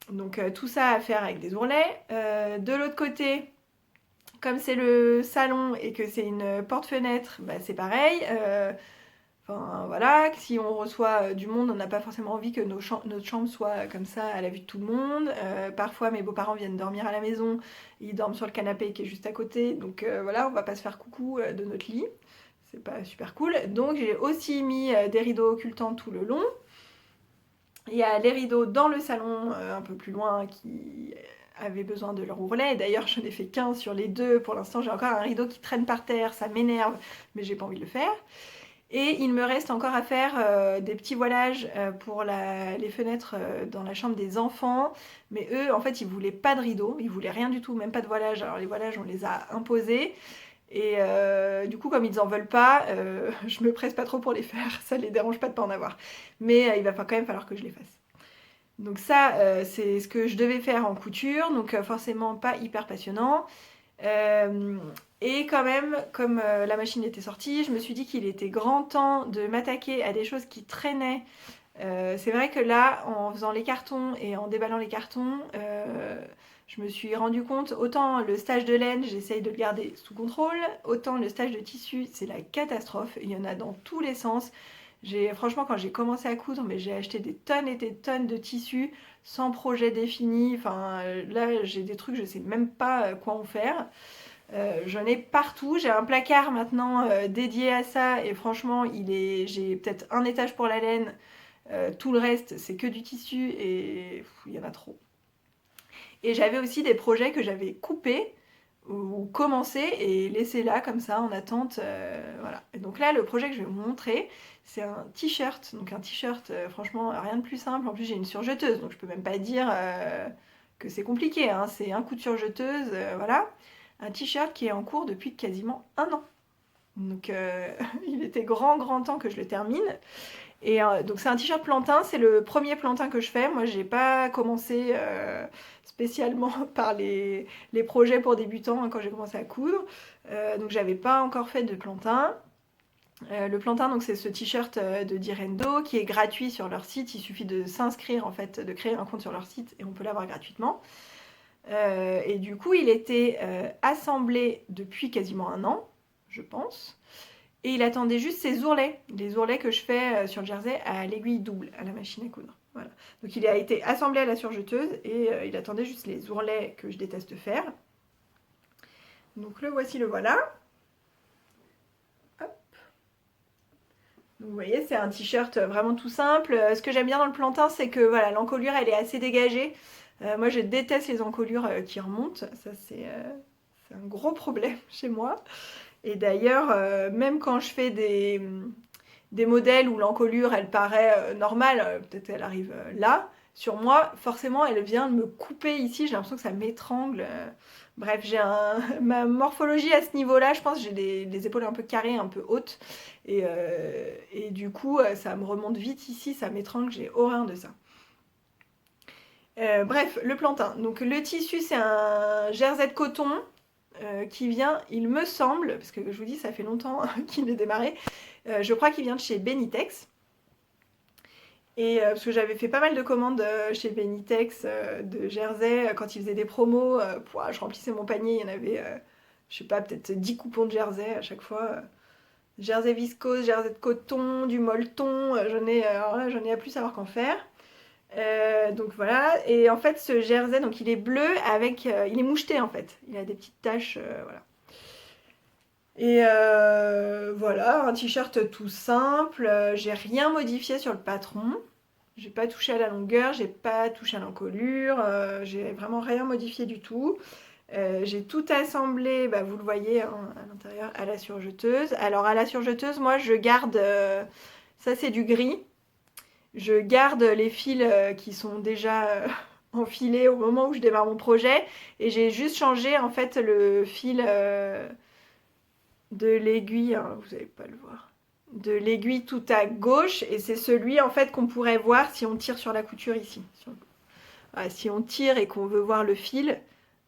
Donc tout ça à faire avec des ourlets. De l'autre côté, comme c'est le salon et que c'est une porte-fenêtre, c'est pareil. Enfin voilà, si on reçoit du monde, on n'a pas forcément envie que notre chambre soit comme ça à la vue de tout le monde. Parfois mes beaux-parents viennent dormir à la maison, ils dorment sur le canapé qui est juste à côté, donc voilà, on va pas se faire coucou de notre lit. C'est pas super cool. Donc j'ai aussi mis des rideaux occultants tout le long. Il y a les rideaux dans le salon un peu plus loin qui avaient besoin de leur ourlet. D'ailleurs, je n'ai fait qu'un sur les deux. Pour l'instant, j'ai encore un rideau qui traîne par terre. Ça m'énerve, mais j'ai pas envie de le faire. Et il me reste encore à faire des petits voilages pour les fenêtres dans la chambre des enfants. Mais eux, en fait, ils voulaient pas de rideaux. Ils voulaient rien du tout, même pas de voilage. Alors les voilages, on les a imposés. Et du coup, comme ils en veulent pas, je me presse pas trop pour les faire. Ça les dérange pas de pas en avoir. Mais il va quand même falloir que je les fasse. Donc ça, c'est ce que je devais faire en couture. Donc forcément pas hyper passionnant. Et quand même, comme la machine était sortie, je me suis dit qu'il était grand temps de m'attaquer à des choses qui traînaient. C'est vrai que là, en faisant les cartons et en déballant les cartons, je me suis rendu compte, autant le stage de laine, j'essaye de le garder sous contrôle, autant le stage de tissu, c'est la catastrophe. Il y en a dans tous les sens. Franchement, quand j'ai commencé à coudre, mais j'ai acheté des tonnes et des tonnes de tissus sans projet défini. Enfin, là, j'ai des trucs, je sais même pas quoi en faire. J'en ai partout. J'ai un placard maintenant dédié à ça et franchement, j'ai peut-être un étage pour la laine. Tout le reste, c'est que du tissu et il y en a trop. Et j'avais aussi des projets que j'avais coupés ou commencés et laissés là comme ça en attente. Voilà. Et donc là, le projet que je vais vous montrer, c'est un t-shirt. Donc un t-shirt, franchement, rien de plus simple. En plus, j'ai une surjeteuse, donc je peux même pas dire que c'est compliqué, hein. C'est un coup de surjeteuse, voilà. Un t-shirt qui est en cours depuis quasiment un an. Donc il était grand temps que je le termine. Et donc c'est un t-shirt plantain, c'est le premier plantain que je fais. Moi j'ai pas commencé spécialement par les projets pour débutants hein, quand j'ai commencé à coudre. Donc j'avais pas encore fait de plantain. Le plantain donc c'est ce t-shirt de Direndo qui est gratuit sur leur site. Il suffit de s'inscrire en fait, de créer un compte sur leur site et on peut l'avoir gratuitement. Et du coup il était assemblé depuis quasiment un an, je pense. Et il attendait juste ses ourlets, les ourlets que je fais sur le jersey à l'aiguille double, à la machine à coudre. Voilà. Donc il a été assemblé à la surjeteuse et il attendait juste les ourlets que je déteste faire. Donc le voici, le voilà. Hop. Donc vous voyez, c'est un t-shirt vraiment tout simple. Ce que j'aime bien dans le plantain, c'est que voilà, l'encolure elle est assez dégagée. Moi, je déteste les encolures qui remontent. Ça, c'est un gros problème chez moi. Et d'ailleurs, même quand je fais des modèles où l'encolure, elle paraît normale, peut-être elle arrive là, sur moi, forcément, elle vient de me couper ici. J'ai l'impression que ça m'étrangle. Bref, ma morphologie à ce niveau-là, je pense que j'ai des épaules un peu carrées, un peu hautes. Et du coup, ça me remonte vite ici, ça m'étrangle, j'ai horreur de ça. Bref, le plantain. Donc le tissu, c'est un jersey de coton qui vient, il me semble, parce que je vous dis, ça fait longtemps qu'il est démarré, je crois qu'il vient de chez Benitex. Et parce que j'avais fait pas mal de commandes chez Benitex de jersey quand ils faisaient des promos. Je remplissais mon panier, il y en avait, je sais pas, peut-être 10 coupons de jersey à chaque fois. Jersey viscose, jersey de coton, du molleton, alors là, j'en ai à plus savoir qu'en faire. Donc voilà, et en fait ce jersey, donc il est bleu avec, il est moucheté en fait, il a des petites taches, voilà. Et voilà, un t-shirt tout simple, j'ai rien modifié sur le patron, j'ai pas touché à la longueur, j'ai pas touché à l'encolure, j'ai vraiment rien modifié du tout. J'ai tout assemblé, bah, vous le voyez hein, à l'intérieur, à la surjeteuse. Alors à la surjeteuse, moi je garde, ça c'est du gris, je garde les fils qui sont déjà enfilés au moment où je démarre mon projet et j'ai juste changé en fait le fil de l'aiguille, hein, vous n'allez pas le voir, de l'aiguille tout à gauche et c'est celui en fait qu'on pourrait voir si on tire sur la couture ici. Voilà, si on tire et qu'on veut voir le fil,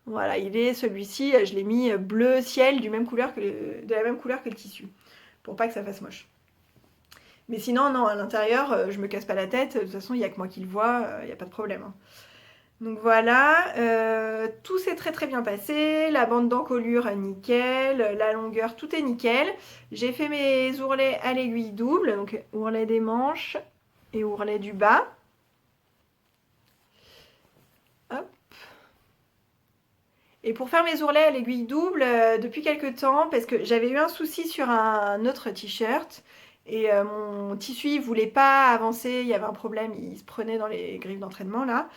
voilà, il est celui-ci, je l'ai mis bleu ciel de la même couleur que le tissu pour pas que ça fasse moche. Mais sinon, non, à l'intérieur, je me casse pas la tête. De toute façon, il n'y a que moi qui le vois, il n'y a pas de problème. Hein. Donc voilà, tout s'est très très bien passé. La bande d'encolure, nickel. La longueur, tout est nickel. J'ai fait mes ourlets à l'aiguille double. Donc ourlet des manches et ourlet du bas. Hop. Et pour faire mes ourlets à l'aiguille double, depuis quelques temps, parce que j'avais eu un souci sur un autre t-shirt, et mon tissu il voulait pas avancer, il y avait un problème, il se prenait dans les griffes d'entraînement là.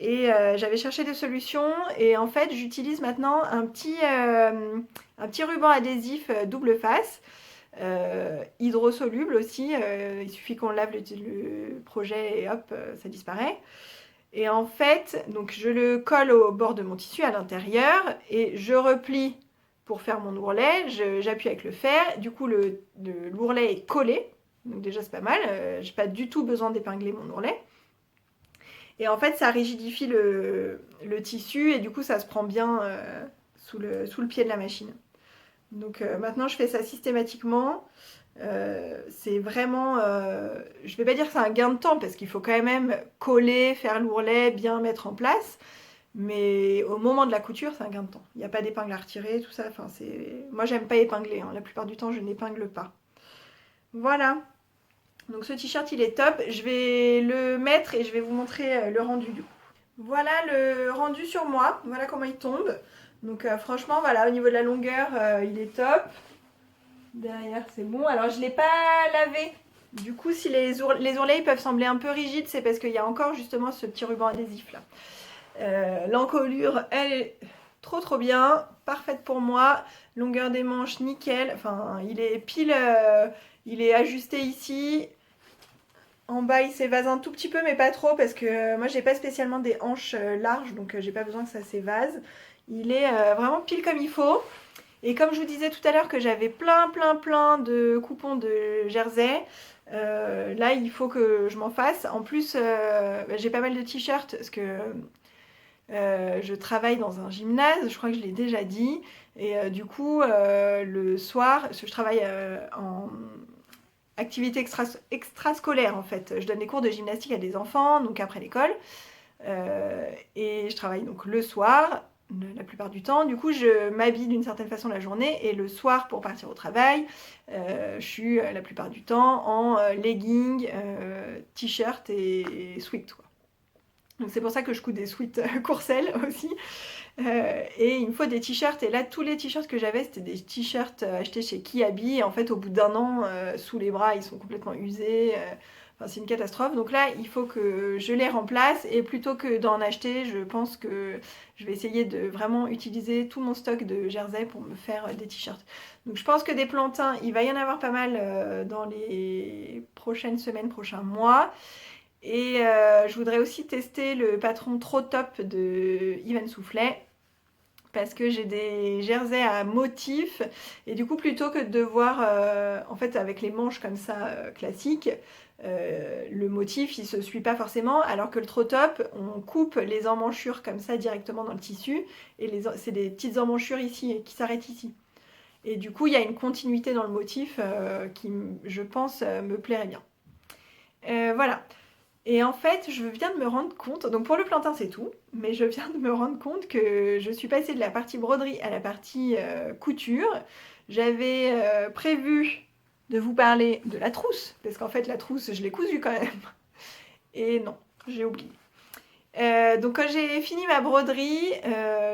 Et j'avais cherché des solutions et en fait j'utilise maintenant un petit ruban adhésif double face, hydrosoluble aussi, il suffit qu'on lave le projet et hop, ça disparaît. Et en fait, donc je le colle au bord de mon tissu à l'intérieur et je replie pour faire mon ourlet, j'appuie avec le fer, du coup l'ourlet est collé, donc déjà c'est pas mal, j'ai pas du tout besoin d'épingler mon ourlet. Et en fait ça rigidifie le tissu et du coup ça se prend bien sous le pied de la machine. Donc maintenant je fais ça systématiquement. C'est vraiment, je vais pas dire que c'est un gain de temps parce qu'il faut quand même coller, faire l'ourlet, bien mettre en place. Mais au moment de la couture, c'est un gain de temps. Il n'y a pas d'épingle à retirer, tout ça. Enfin, moi, j'aime pas épingler. Hein. La plupart du temps, je n'épingle pas. Voilà. Donc ce t-shirt, il est top. Je vais le mettre et je vais vous montrer le rendu du coup. Voilà le rendu sur moi. Voilà comment il tombe. Donc franchement, voilà, au niveau de la longueur, il est top. Derrière, c'est bon. Alors, je ne l'ai pas lavé. Du coup, si les ourlets peuvent sembler un peu rigides, c'est parce qu'il y a encore justement ce petit ruban adhésif là. L'encolure, elle est trop trop bien. Parfaite pour moi. Longueur des manches, nickel. Enfin, il est pile... il est ajusté ici. En bas, il s'évase un tout petit peu, mais pas trop, parce que moi, j'ai pas spécialement des hanches larges, donc j'ai pas besoin que ça s'évase. Il est vraiment pile comme il faut. Et comme je vous disais tout à l'heure que j'avais plein de coupons de jersey, là il faut que je m'en fasse. En plus, j'ai pas mal de t-shirts parce que je travaille dans un gymnase, je crois que je l'ai déjà dit. Et du coup, le soir, parce que je travaille en activité extrascolaire en fait. Je donne des cours de gymnastique à des enfants, donc après l'école. Et je travaille donc le soir la plupart du temps. Du coup, je m'habille d'une certaine façon la journée et le soir pour partir au travail, je suis la plupart du temps en legging, t-shirt et sweat. Quoi. Donc c'est pour ça que je couds des sweats Courcelles aussi. Et il me faut des t-shirts. Et là, tous les t-shirts que j'avais, c'était des t-shirts achetés chez Kiabi. Et en fait, au bout d'un an, sous les bras, ils sont complètement usés. Enfin, c'est une catastrophe. Donc là, il faut que je les remplace. Et plutôt que d'en acheter, je pense que je vais essayer de vraiment utiliser tout mon stock de jersey pour me faire des t-shirts. Donc je pense que des plantins, il va y en avoir pas mal dans les prochaines semaines, prochains mois. Et je voudrais aussi tester le patron Trop Top de Yvan Soufflet. Parce que j'ai des jerseys à motifs et du coup plutôt que de devoir en fait avec les manches comme ça classiques, le motif il se suit pas forcément, alors que le Trop Top on coupe les emmanchures comme ça directement dans le tissu et c'est des petites emmanchures ici qui s'arrêtent ici, et du coup il y a une continuité dans le motif qui je pense me plairait bien. Voilà. Et en fait, je viens de me rendre compte, donc pour le plantain c'est tout, mais je viens de me rendre compte que je suis passée de la partie broderie à la partie couture. J'avais prévu de vous parler de la trousse, parce qu'en fait la trousse je l'ai cousue quand même. Et non, j'ai oublié. Donc quand j'ai fini ma broderie,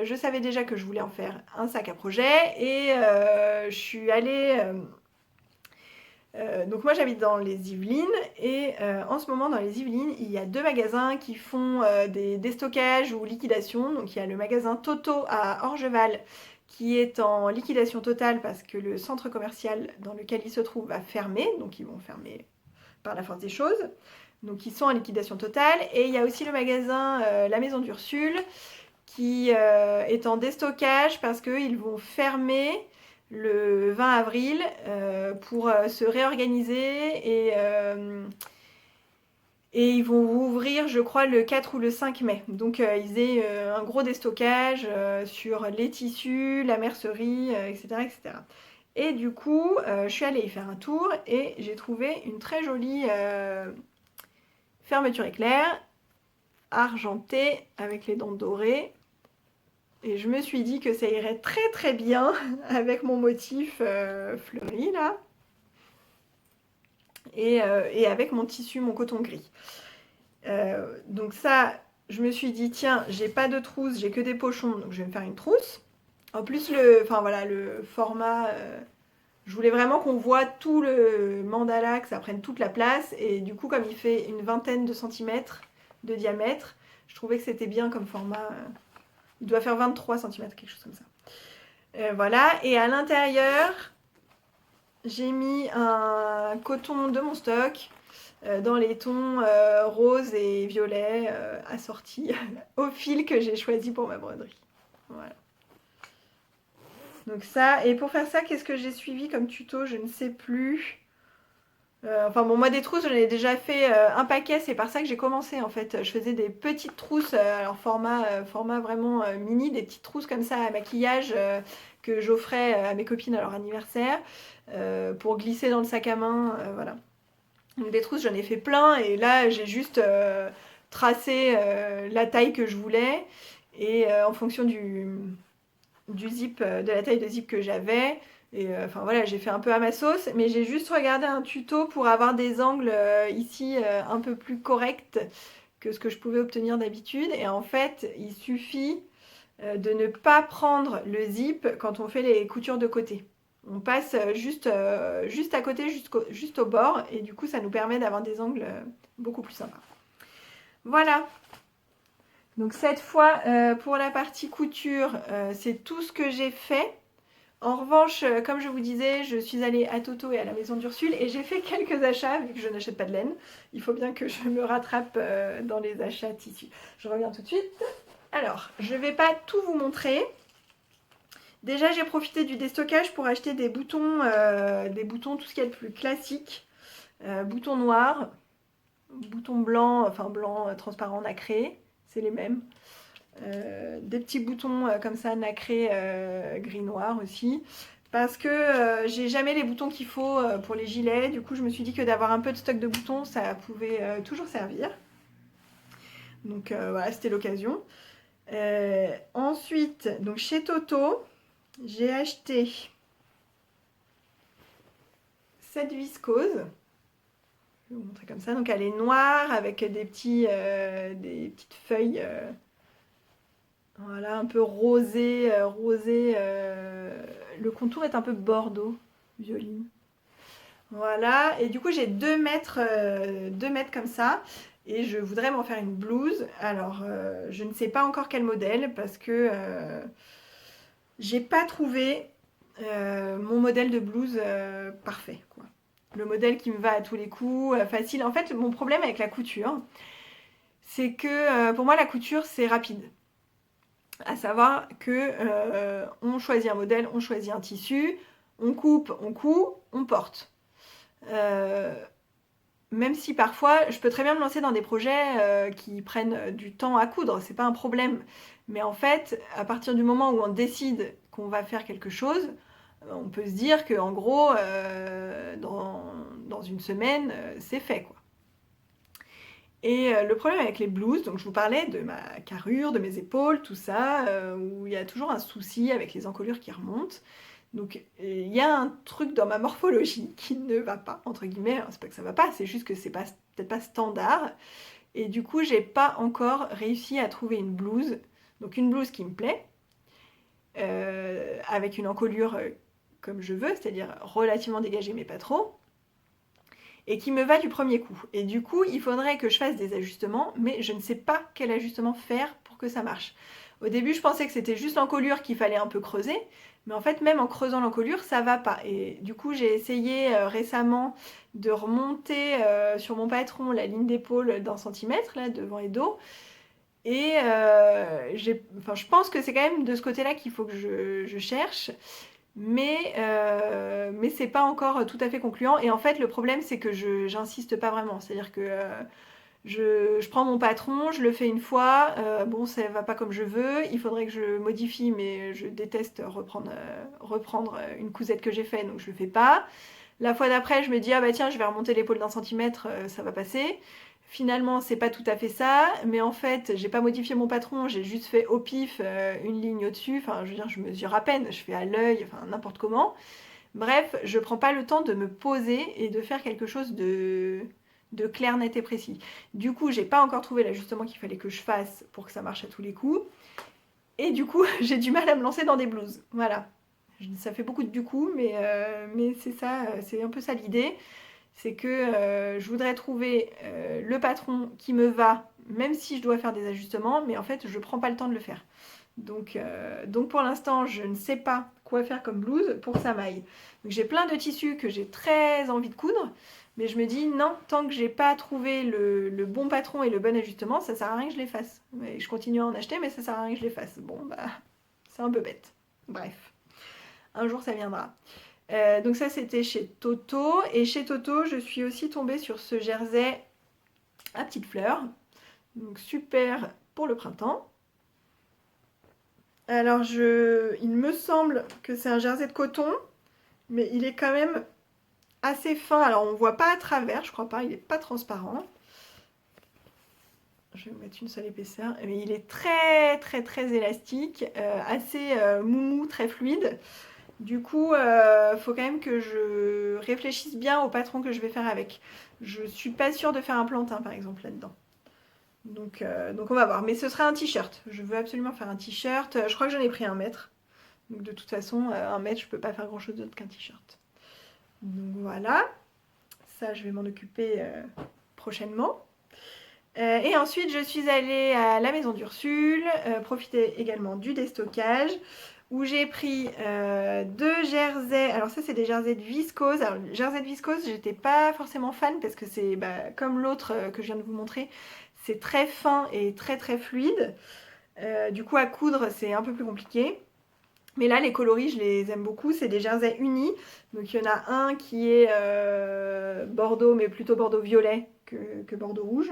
je savais déjà que je voulais en faire un sac à projet et je suis allée... donc moi j'habite dans les Yvelines et en ce moment dans les Yvelines il y a 2 magasins qui font des déstockages ou liquidations. Donc il y a le magasin Toto à Orgeval qui est en liquidation totale parce que le centre commercial dans lequel il se trouve va fermer, donc ils vont fermer par la force des choses. Donc ils sont en liquidation totale. Et il y a aussi le magasin La Maison d'Ursule qui est en déstockage parce qu'ils vont fermer le 20 avril pour se réorganiser et ils vont rouvrir je crois le 4 ou le 5 mai. Donc ils aient un gros déstockage sur les tissus, la mercerie, etc., etc. Et du coup je suis allée y faire un tour et j'ai trouvé une très jolie fermeture éclair argentée avec les dents dorées. Et je me suis dit que ça irait très très bien avec mon motif fleuri là. Et avec mon tissu, mon coton gris. Donc ça, je me suis dit, tiens, j'ai pas de trousse, j'ai que des pochons, donc je vais me faire une trousse. En plus, le format, je voulais vraiment qu'on voit tout le mandala, que ça prenne toute la place. Et du coup, comme il fait une vingtaine de centimètres de diamètre, je trouvais que c'était bien comme format. Il doit faire 23 centimètres, quelque chose comme ça. Voilà, et à l'intérieur, j'ai mis un coton de mon stock dans les tons rose et violet assortis au fil que j'ai choisi pour ma broderie. Voilà. Donc ça, et pour faire ça, qu'est-ce que j'ai suivi comme tuto? Je ne sais plus. Enfin bon, moi des trousses, j'en ai déjà fait un paquet, c'est par ça que j'ai commencé en fait. Je faisais des petites trousses, alors format vraiment mini, des petites trousses comme ça à maquillage que j'offrais à mes copines à leur anniversaire pour glisser dans le sac à main, voilà. Donc des trousses, j'en ai fait plein et là j'ai juste tracé la taille que je voulais et en fonction du zip, de la taille de zip que j'avais. Et enfin voilà, j'ai fait un peu à ma sauce, mais j'ai juste regardé un tuto pour avoir des angles ici un peu plus corrects que ce que je pouvais obtenir d'habitude. Et en fait, il suffit de ne pas prendre le zip quand on fait les coutures de côté. On passe juste à côté, juste au bord, et du coup ça nous permet d'avoir des angles beaucoup plus sympas. Voilà. Donc cette fois, pour la partie couture, c'est tout ce que j'ai fait. En revanche, comme je vous disais, je suis allée à Toto et à la Maison d'Ursule et j'ai fait quelques achats, vu que je n'achète pas de laine. Il faut bien que je me rattrape dans les achats tissus. Je reviens tout de suite. Alors, je ne vais pas tout vous montrer. Déjà, j'ai profité du déstockage pour acheter des boutons tout ce qui est le plus classique. Boutons noirs, boutons blancs, enfin blanc transparent nacré, c'est les mêmes. Des petits boutons comme ça nacrés gris noir aussi, parce que j'ai jamais les boutons qu'il faut pour les gilets. Du coup je me suis dit que d'avoir un peu de stock de boutons ça pouvait toujours servir, donc voilà, c'était l'occasion. Ensuite, donc chez Toto j'ai acheté cette viscose. Je vais vous montrer comme ça. Donc elle est noire avec des petites feuilles voilà, un peu rosé, le contour est un peu bordeaux, violine. Voilà, et du coup j'ai 2 mètres comme ça, et je voudrais m'en faire une blouse. Alors je ne sais pas encore quel modèle, parce que j'ai pas trouvé mon modèle de blouse parfait, quoi. Le modèle qui me va à tous les coups, facile. En fait, mon problème avec la couture, c'est que pour moi la couture c'est rapide. À savoir que on choisit un modèle, on choisit un tissu, on coupe, on coud, on porte. Euh, Même si parfois je peux très bien me lancer dans des projets qui prennent du temps à coudre, c'est pas un problème. Mais en fait, à partir du moment où on décide qu'on va faire quelque chose, on peut se dire que en gros, dans une semaine, c'est fait, quoi. Et le problème avec les blouses, donc je vous parlais de ma carrure, de mes épaules, tout ça, où il y a toujours un souci avec les encolures qui remontent. Donc il y a un truc dans ma morphologie qui ne va pas, entre guillemets. Alors, c'est pas que ça va pas, c'est juste que c'est pas, peut-être pas standard. Et du coup, j'ai pas encore réussi à trouver une blouse. Donc une blouse qui me plaît, avec une encolure comme je veux, c'est-à-dire relativement dégagée mais pas trop, et qui me va du premier coup. Et du coup, il faudrait que je fasse des ajustements, mais je ne sais pas quel ajustement faire pour que ça marche. Au début, je pensais que c'était juste l'encolure qu'il fallait un peu creuser, mais en fait, même en creusant l'encolure, ça va pas. Et du coup, j'ai essayé récemment de remonter sur mon patron la ligne d'épaule d'1 centimètre, là, devant et dos. Et enfin, je pense que c'est quand même de ce côté-là qu'il faut que je cherche. Mais c'est pas encore tout à fait concluant. Et en fait, le problème, c'est que j'insiste pas vraiment. C'est-à-dire que je prends mon patron, je le fais une fois, bon, ça va pas comme je veux, il faudrait que je modifie, mais je déteste reprendre une cousette que j'ai faite, donc je le fais pas. La fois d'après, je me dis, ah bah tiens, je vais remonter l'épaule d'1 centimètre, ça va passer. Finalement, c'est pas tout à fait ça, mais en fait, j'ai pas modifié mon patron, j'ai juste fait au pif une ligne au-dessus. Enfin, je veux dire, je mesure à peine, je fais à l'œil, enfin n'importe comment. Bref, je prends pas le temps de me poser et de faire quelque chose de clair, net et précis. Du coup, j'ai pas encore trouvé l'ajustement qu'il fallait que je fasse pour que ça marche à tous les coups. Et du coup, j'ai du mal à me lancer dans des blouses. Voilà. Ça fait beaucoup de du coup, mais c'est ça, c'est un peu ça l'idée. C'est que je voudrais trouver le patron qui me va, même si je dois faire des ajustements, mais en fait, je prends pas le temps de le faire. Donc pour l'instant, je ne sais pas quoi faire comme blouse pour que ça m'aille. Donc j'ai plein de tissus que j'ai très envie de coudre, mais je me dis non, tant que j'ai pas trouvé le bon patron et le bon ajustement, ça sert à rien que je les fasse. Et je continue à en acheter, mais ça sert à rien que je les fasse. Bon, bah, c'est un peu bête. Bref, un jour ça viendra. Donc ça c'était chez Toto, et chez Toto je suis aussi tombée sur ce jersey à petites fleurs, donc super pour le printemps. Alors il me semble que c'est un jersey de coton, mais il est quand même assez fin, alors on ne voit pas à travers, je crois pas, il n'est pas transparent. Je vais mettre une seule épaisseur, mais il est très très très élastique, assez moumou, très fluide. Du coup, faut quand même que je réfléchisse bien au patron que je vais faire avec. Je suis pas sûre de faire un plantain par exemple là-dedans. Donc on va voir. Mais ce sera un t-shirt. Je veux absolument faire un t-shirt. Je crois que j'en ai pris 1 mètre. Donc de toute façon, 1 mètre, je peux pas faire grand chose d'autre qu'un t-shirt. Donc voilà. Ça, je vais m'en occuper prochainement. Et ensuite, je suis allée à la maison d'Ursule, profiter également du déstockage, où j'ai pris 2 jerseys. Alors ça, c'est des jerseys de viscose. Alors, le jersey de viscose, j'étais pas forcément fan parce que c'est comme l'autre que je viens de vous montrer, c'est très fin et très très fluide. Du coup, à coudre, c'est un peu plus compliqué. Mais là, les coloris, je les aime beaucoup. C'est des jerseys unis. Donc, il y en a un qui est bordeaux, mais plutôt bordeaux violet que bordeaux rouge.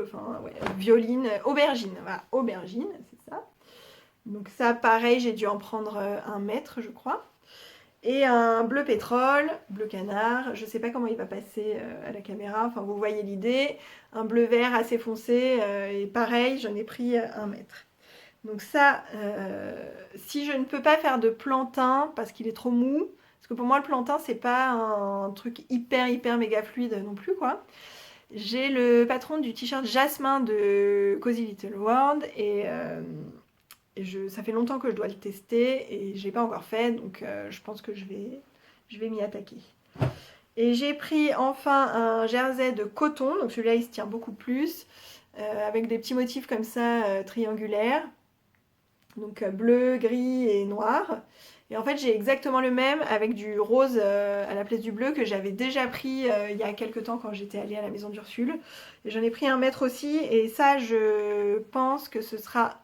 Enfin, ouais, violine, aubergine. Voilà, aubergine, c'est ça. Donc ça, pareil, j'ai dû en prendre 1 mètre, je crois. Et un bleu pétrole, bleu canard. Je sais pas comment il va passer à la caméra. Enfin, vous voyez l'idée. Un bleu vert assez foncé. Et pareil, j'en ai pris 1 mètre. Donc ça, si je ne peux pas faire de plantain parce qu'il est trop mou, parce que pour moi le plantain c'est pas un truc hyper méga fluide non plus, quoi. J'ai le patron du t-shirt Jasmin de Cozy Little World, et ça fait longtemps que je dois le tester et je l'ai pas encore fait, donc je pense que je vais m'y attaquer. Et j'ai pris enfin un jersey de coton, donc celui-là il se tient beaucoup plus, avec des petits motifs comme ça triangulaires, donc bleu, gris et noir. Et en fait j'ai exactement le même avec du rose à la place du bleu que j'avais déjà pris il y a quelques temps quand j'étais allée à la maison d'Ursule. Et j'en ai pris un mètre aussi, et ça je pense que ce sera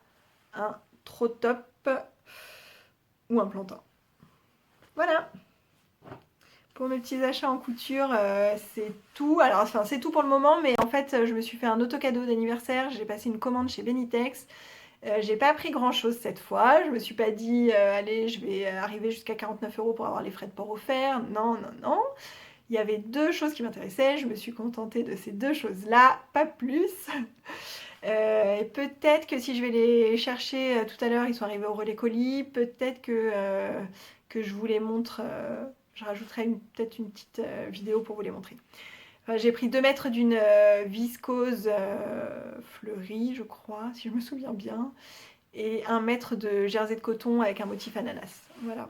un trop top ou un plantain. Voilà! Pour mes petits achats en couture, c'est tout. Alors, enfin, c'est tout pour le moment, mais en fait, je me suis fait un auto-cadeau d'anniversaire. J'ai passé une commande chez Benitex. J'ai pas pris grand-chose cette fois. Je me suis pas dit, allez, je vais arriver jusqu'à 49 € pour avoir les frais de port offerts. Non, non, non. Il y avait deux choses qui m'intéressaient. Je me suis contentée de ces deux choses-là, pas plus. Et peut-être que si je vais les chercher tout à l'heure, ils sont arrivés au relais colis. Peut-être que je vous les montre. Je rajouterai peut-être une petite vidéo pour vous les montrer. Enfin, j'ai pris 2 mètres d'une viscose fleurie, je crois, si je me souviens bien. Et 1 mètre de jersey de coton avec un motif ananas. Voilà.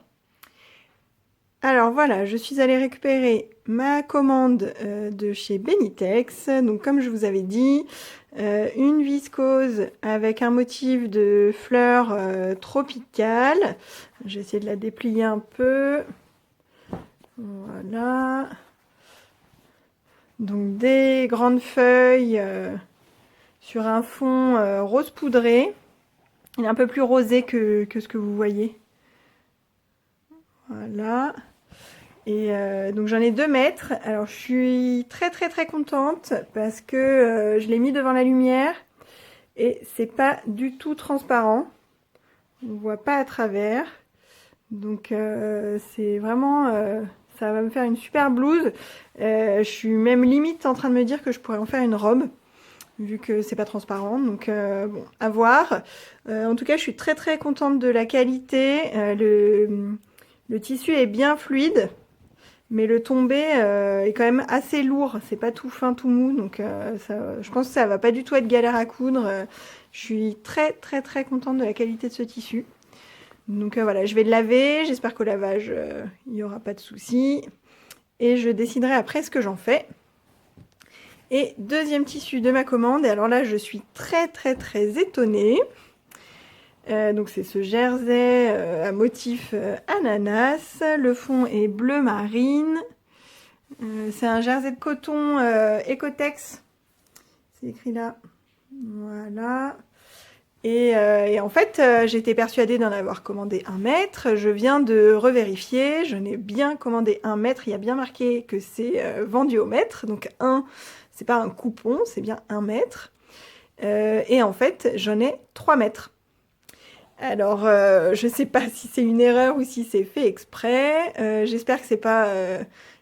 Alors voilà, je suis allée récupérer ma commande de chez Benitex. Donc comme je vous avais dit, une viscose avec un motif de fleurs tropicales. J'ai essayé de la déplier un peu. Voilà. Donc des grandes feuilles sur un fond rose poudré. Il est un peu plus rosé que ce que vous voyez. Voilà. Et donc j'en ai 2 mètres. Alors je suis très très très contente parce que je l'ai mis devant la lumière et c'est pas du tout transparent. On ne voit pas à travers. Donc c'est vraiment... ça va me faire une super blouse. Je suis même limite en train de me dire que je pourrais en faire une robe, vu que c'est pas transparent. Donc bon, à voir. En tout cas, je suis très très contente de la qualité. Le tissu est bien fluide, mais le tombé est quand même assez lourd. C'est pas tout fin, tout mou. Donc je pense que ça va pas du tout être galère à coudre. Je suis très très très contente de la qualité de ce tissu. Donc voilà, je vais le laver, j'espère qu'au lavage, il n'y aura pas de soucis. Et je déciderai après ce que j'en fais. Et deuxième tissu de ma commande, et alors là je suis très très très étonnée. Donc c'est ce jersey à motif ananas, le fond est bleu marine. C'est un jersey de coton Ecotex, c'est écrit là. Voilà. Et en fait, j'étais persuadée d'en avoir commandé 1 mètre. Je viens de revérifier. Je n'ai bien commandé 1 mètre. Il y a bien marqué que c'est vendu au mètre. Donc 1, c'est pas un coupon, c'est bien 1 mètre. Et en fait, j'en ai 3 mètres. Alors, je sais pas si c'est une erreur ou si c'est fait exprès. J'espère que c'est pas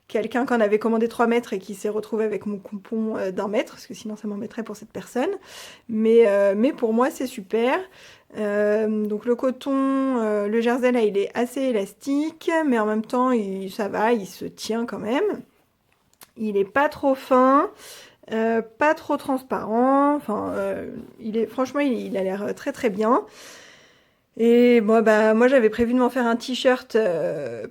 quelqu'un qui en avait commandé 3 mètres et qui s'est retrouvé avec mon coupon d'1 mètre, parce que sinon ça m'embêterait pour cette personne. Mais pour moi, c'est super. Donc le coton, le jersey là, il est assez élastique, mais en même temps, ça va, il se tient quand même. Il est pas trop fin. Pas trop transparent. Enfin, franchement, il a l'air très très bien. Et bon, bah, moi j'avais prévu de m'en faire un t-shirt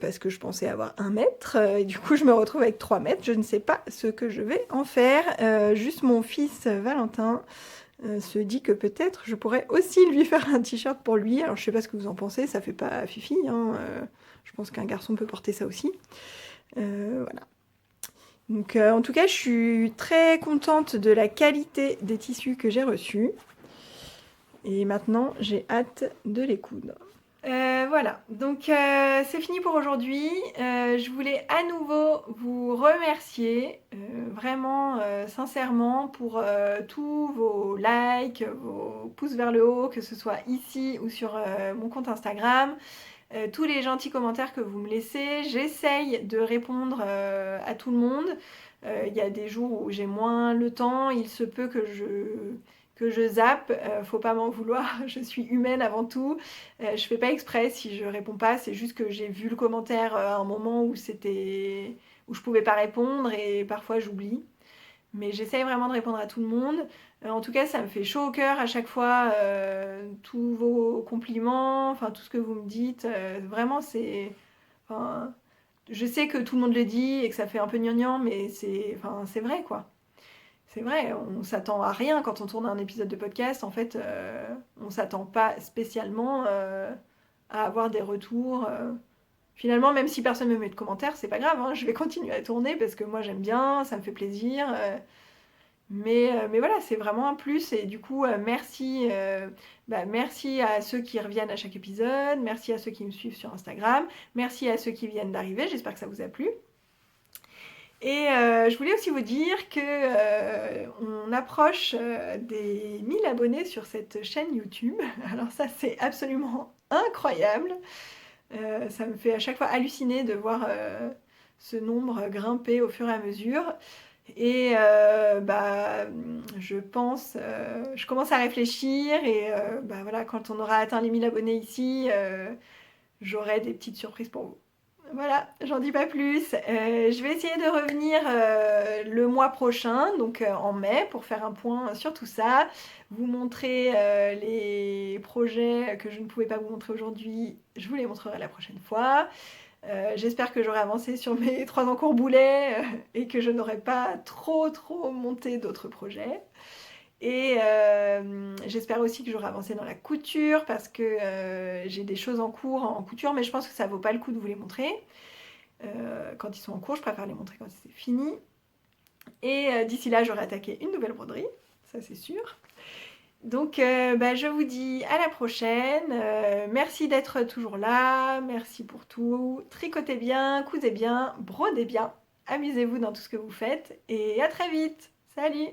parce que je pensais avoir 1 mètre. Et du coup, je me retrouve avec 3 mètres. Je ne sais pas ce que je vais en faire. Juste mon fils Valentin se dit que peut-être je pourrais aussi lui faire un t-shirt pour lui. Alors, je sais pas ce que vous en pensez. Ça fait pas fifi, hein. Je pense qu'un garçon peut porter ça aussi. Voilà. Donc, en tout cas, je suis très contente de la qualité des tissus que j'ai reçus. Et maintenant, j'ai hâte de les coudre. Voilà, donc c'est fini pour aujourd'hui. Je voulais à nouveau vous remercier vraiment sincèrement pour tous vos likes, vos pouces vers le haut, que ce soit ici ou sur mon compte Instagram. Tous les gentils commentaires que vous me laissez. J'essaye de répondre à tout le monde. Il y a des jours où j'ai moins le temps. Il se peut que je zappe, faut pas m'en vouloir, je suis humaine avant tout. Je fais pas exprès si je réponds pas, c'est juste que j'ai vu le commentaire à un moment où je pouvais pas répondre et parfois j'oublie. Mais j'essaye vraiment de répondre à tout le monde. En tout cas, ça me fait chaud au cœur à chaque fois, tous vos compliments, enfin tout ce que vous me dites. Vraiment, c'est... Enfin, Je sais que tout le monde le dit et que ça fait un peu gnangnan, mais c'est vrai quoi. C'est vrai, on s'attend à rien quand on tourne un épisode de podcast. En fait, on s'attend pas spécialement à avoir des retours. Finalement, même si personne ne me met de commentaires, c'est pas grave, hein, je vais continuer à tourner parce que moi j'aime bien, ça me fait plaisir. Mais voilà, c'est vraiment un plus. Et du coup, merci à ceux qui reviennent à chaque épisode, merci à ceux qui me suivent sur Instagram, merci à ceux qui viennent d'arriver, j'espère que ça vous a plu. Et je voulais aussi vous dire que on approche des 1000 abonnés sur cette chaîne YouTube. Alors ça, c'est absolument incroyable. Ça me fait à chaque fois halluciner de voir ce nombre grimper au fur et à mesure. Et je commence à réfléchir et voilà, quand on aura atteint les 1000 abonnés ici, j'aurai des petites surprises pour vous. Voilà, j'en dis pas plus. Je vais essayer de revenir le mois prochain, donc en mai, pour faire un point sur tout ça, vous montrer les projets que je ne pouvais pas vous montrer aujourd'hui, je vous les montrerai la prochaine fois. J'espère que j'aurai avancé sur mes 3 encours boulets et que je n'aurai pas trop monté d'autres projets. Et j'espère aussi que j'aurai avancé dans la couture parce que j'ai des choses en cours en couture, mais je pense que ça vaut pas le coup de vous les montrer. Quand ils sont en cours, je préfère les montrer quand c'est fini. Et d'ici là, j'aurai attaqué une nouvelle broderie, ça c'est sûr. Donc je vous dis à la prochaine. Merci d'être toujours là, merci pour tout. Tricotez bien, cousez bien, brodez bien, amusez-vous dans tout ce que vous faites et à très vite. Salut!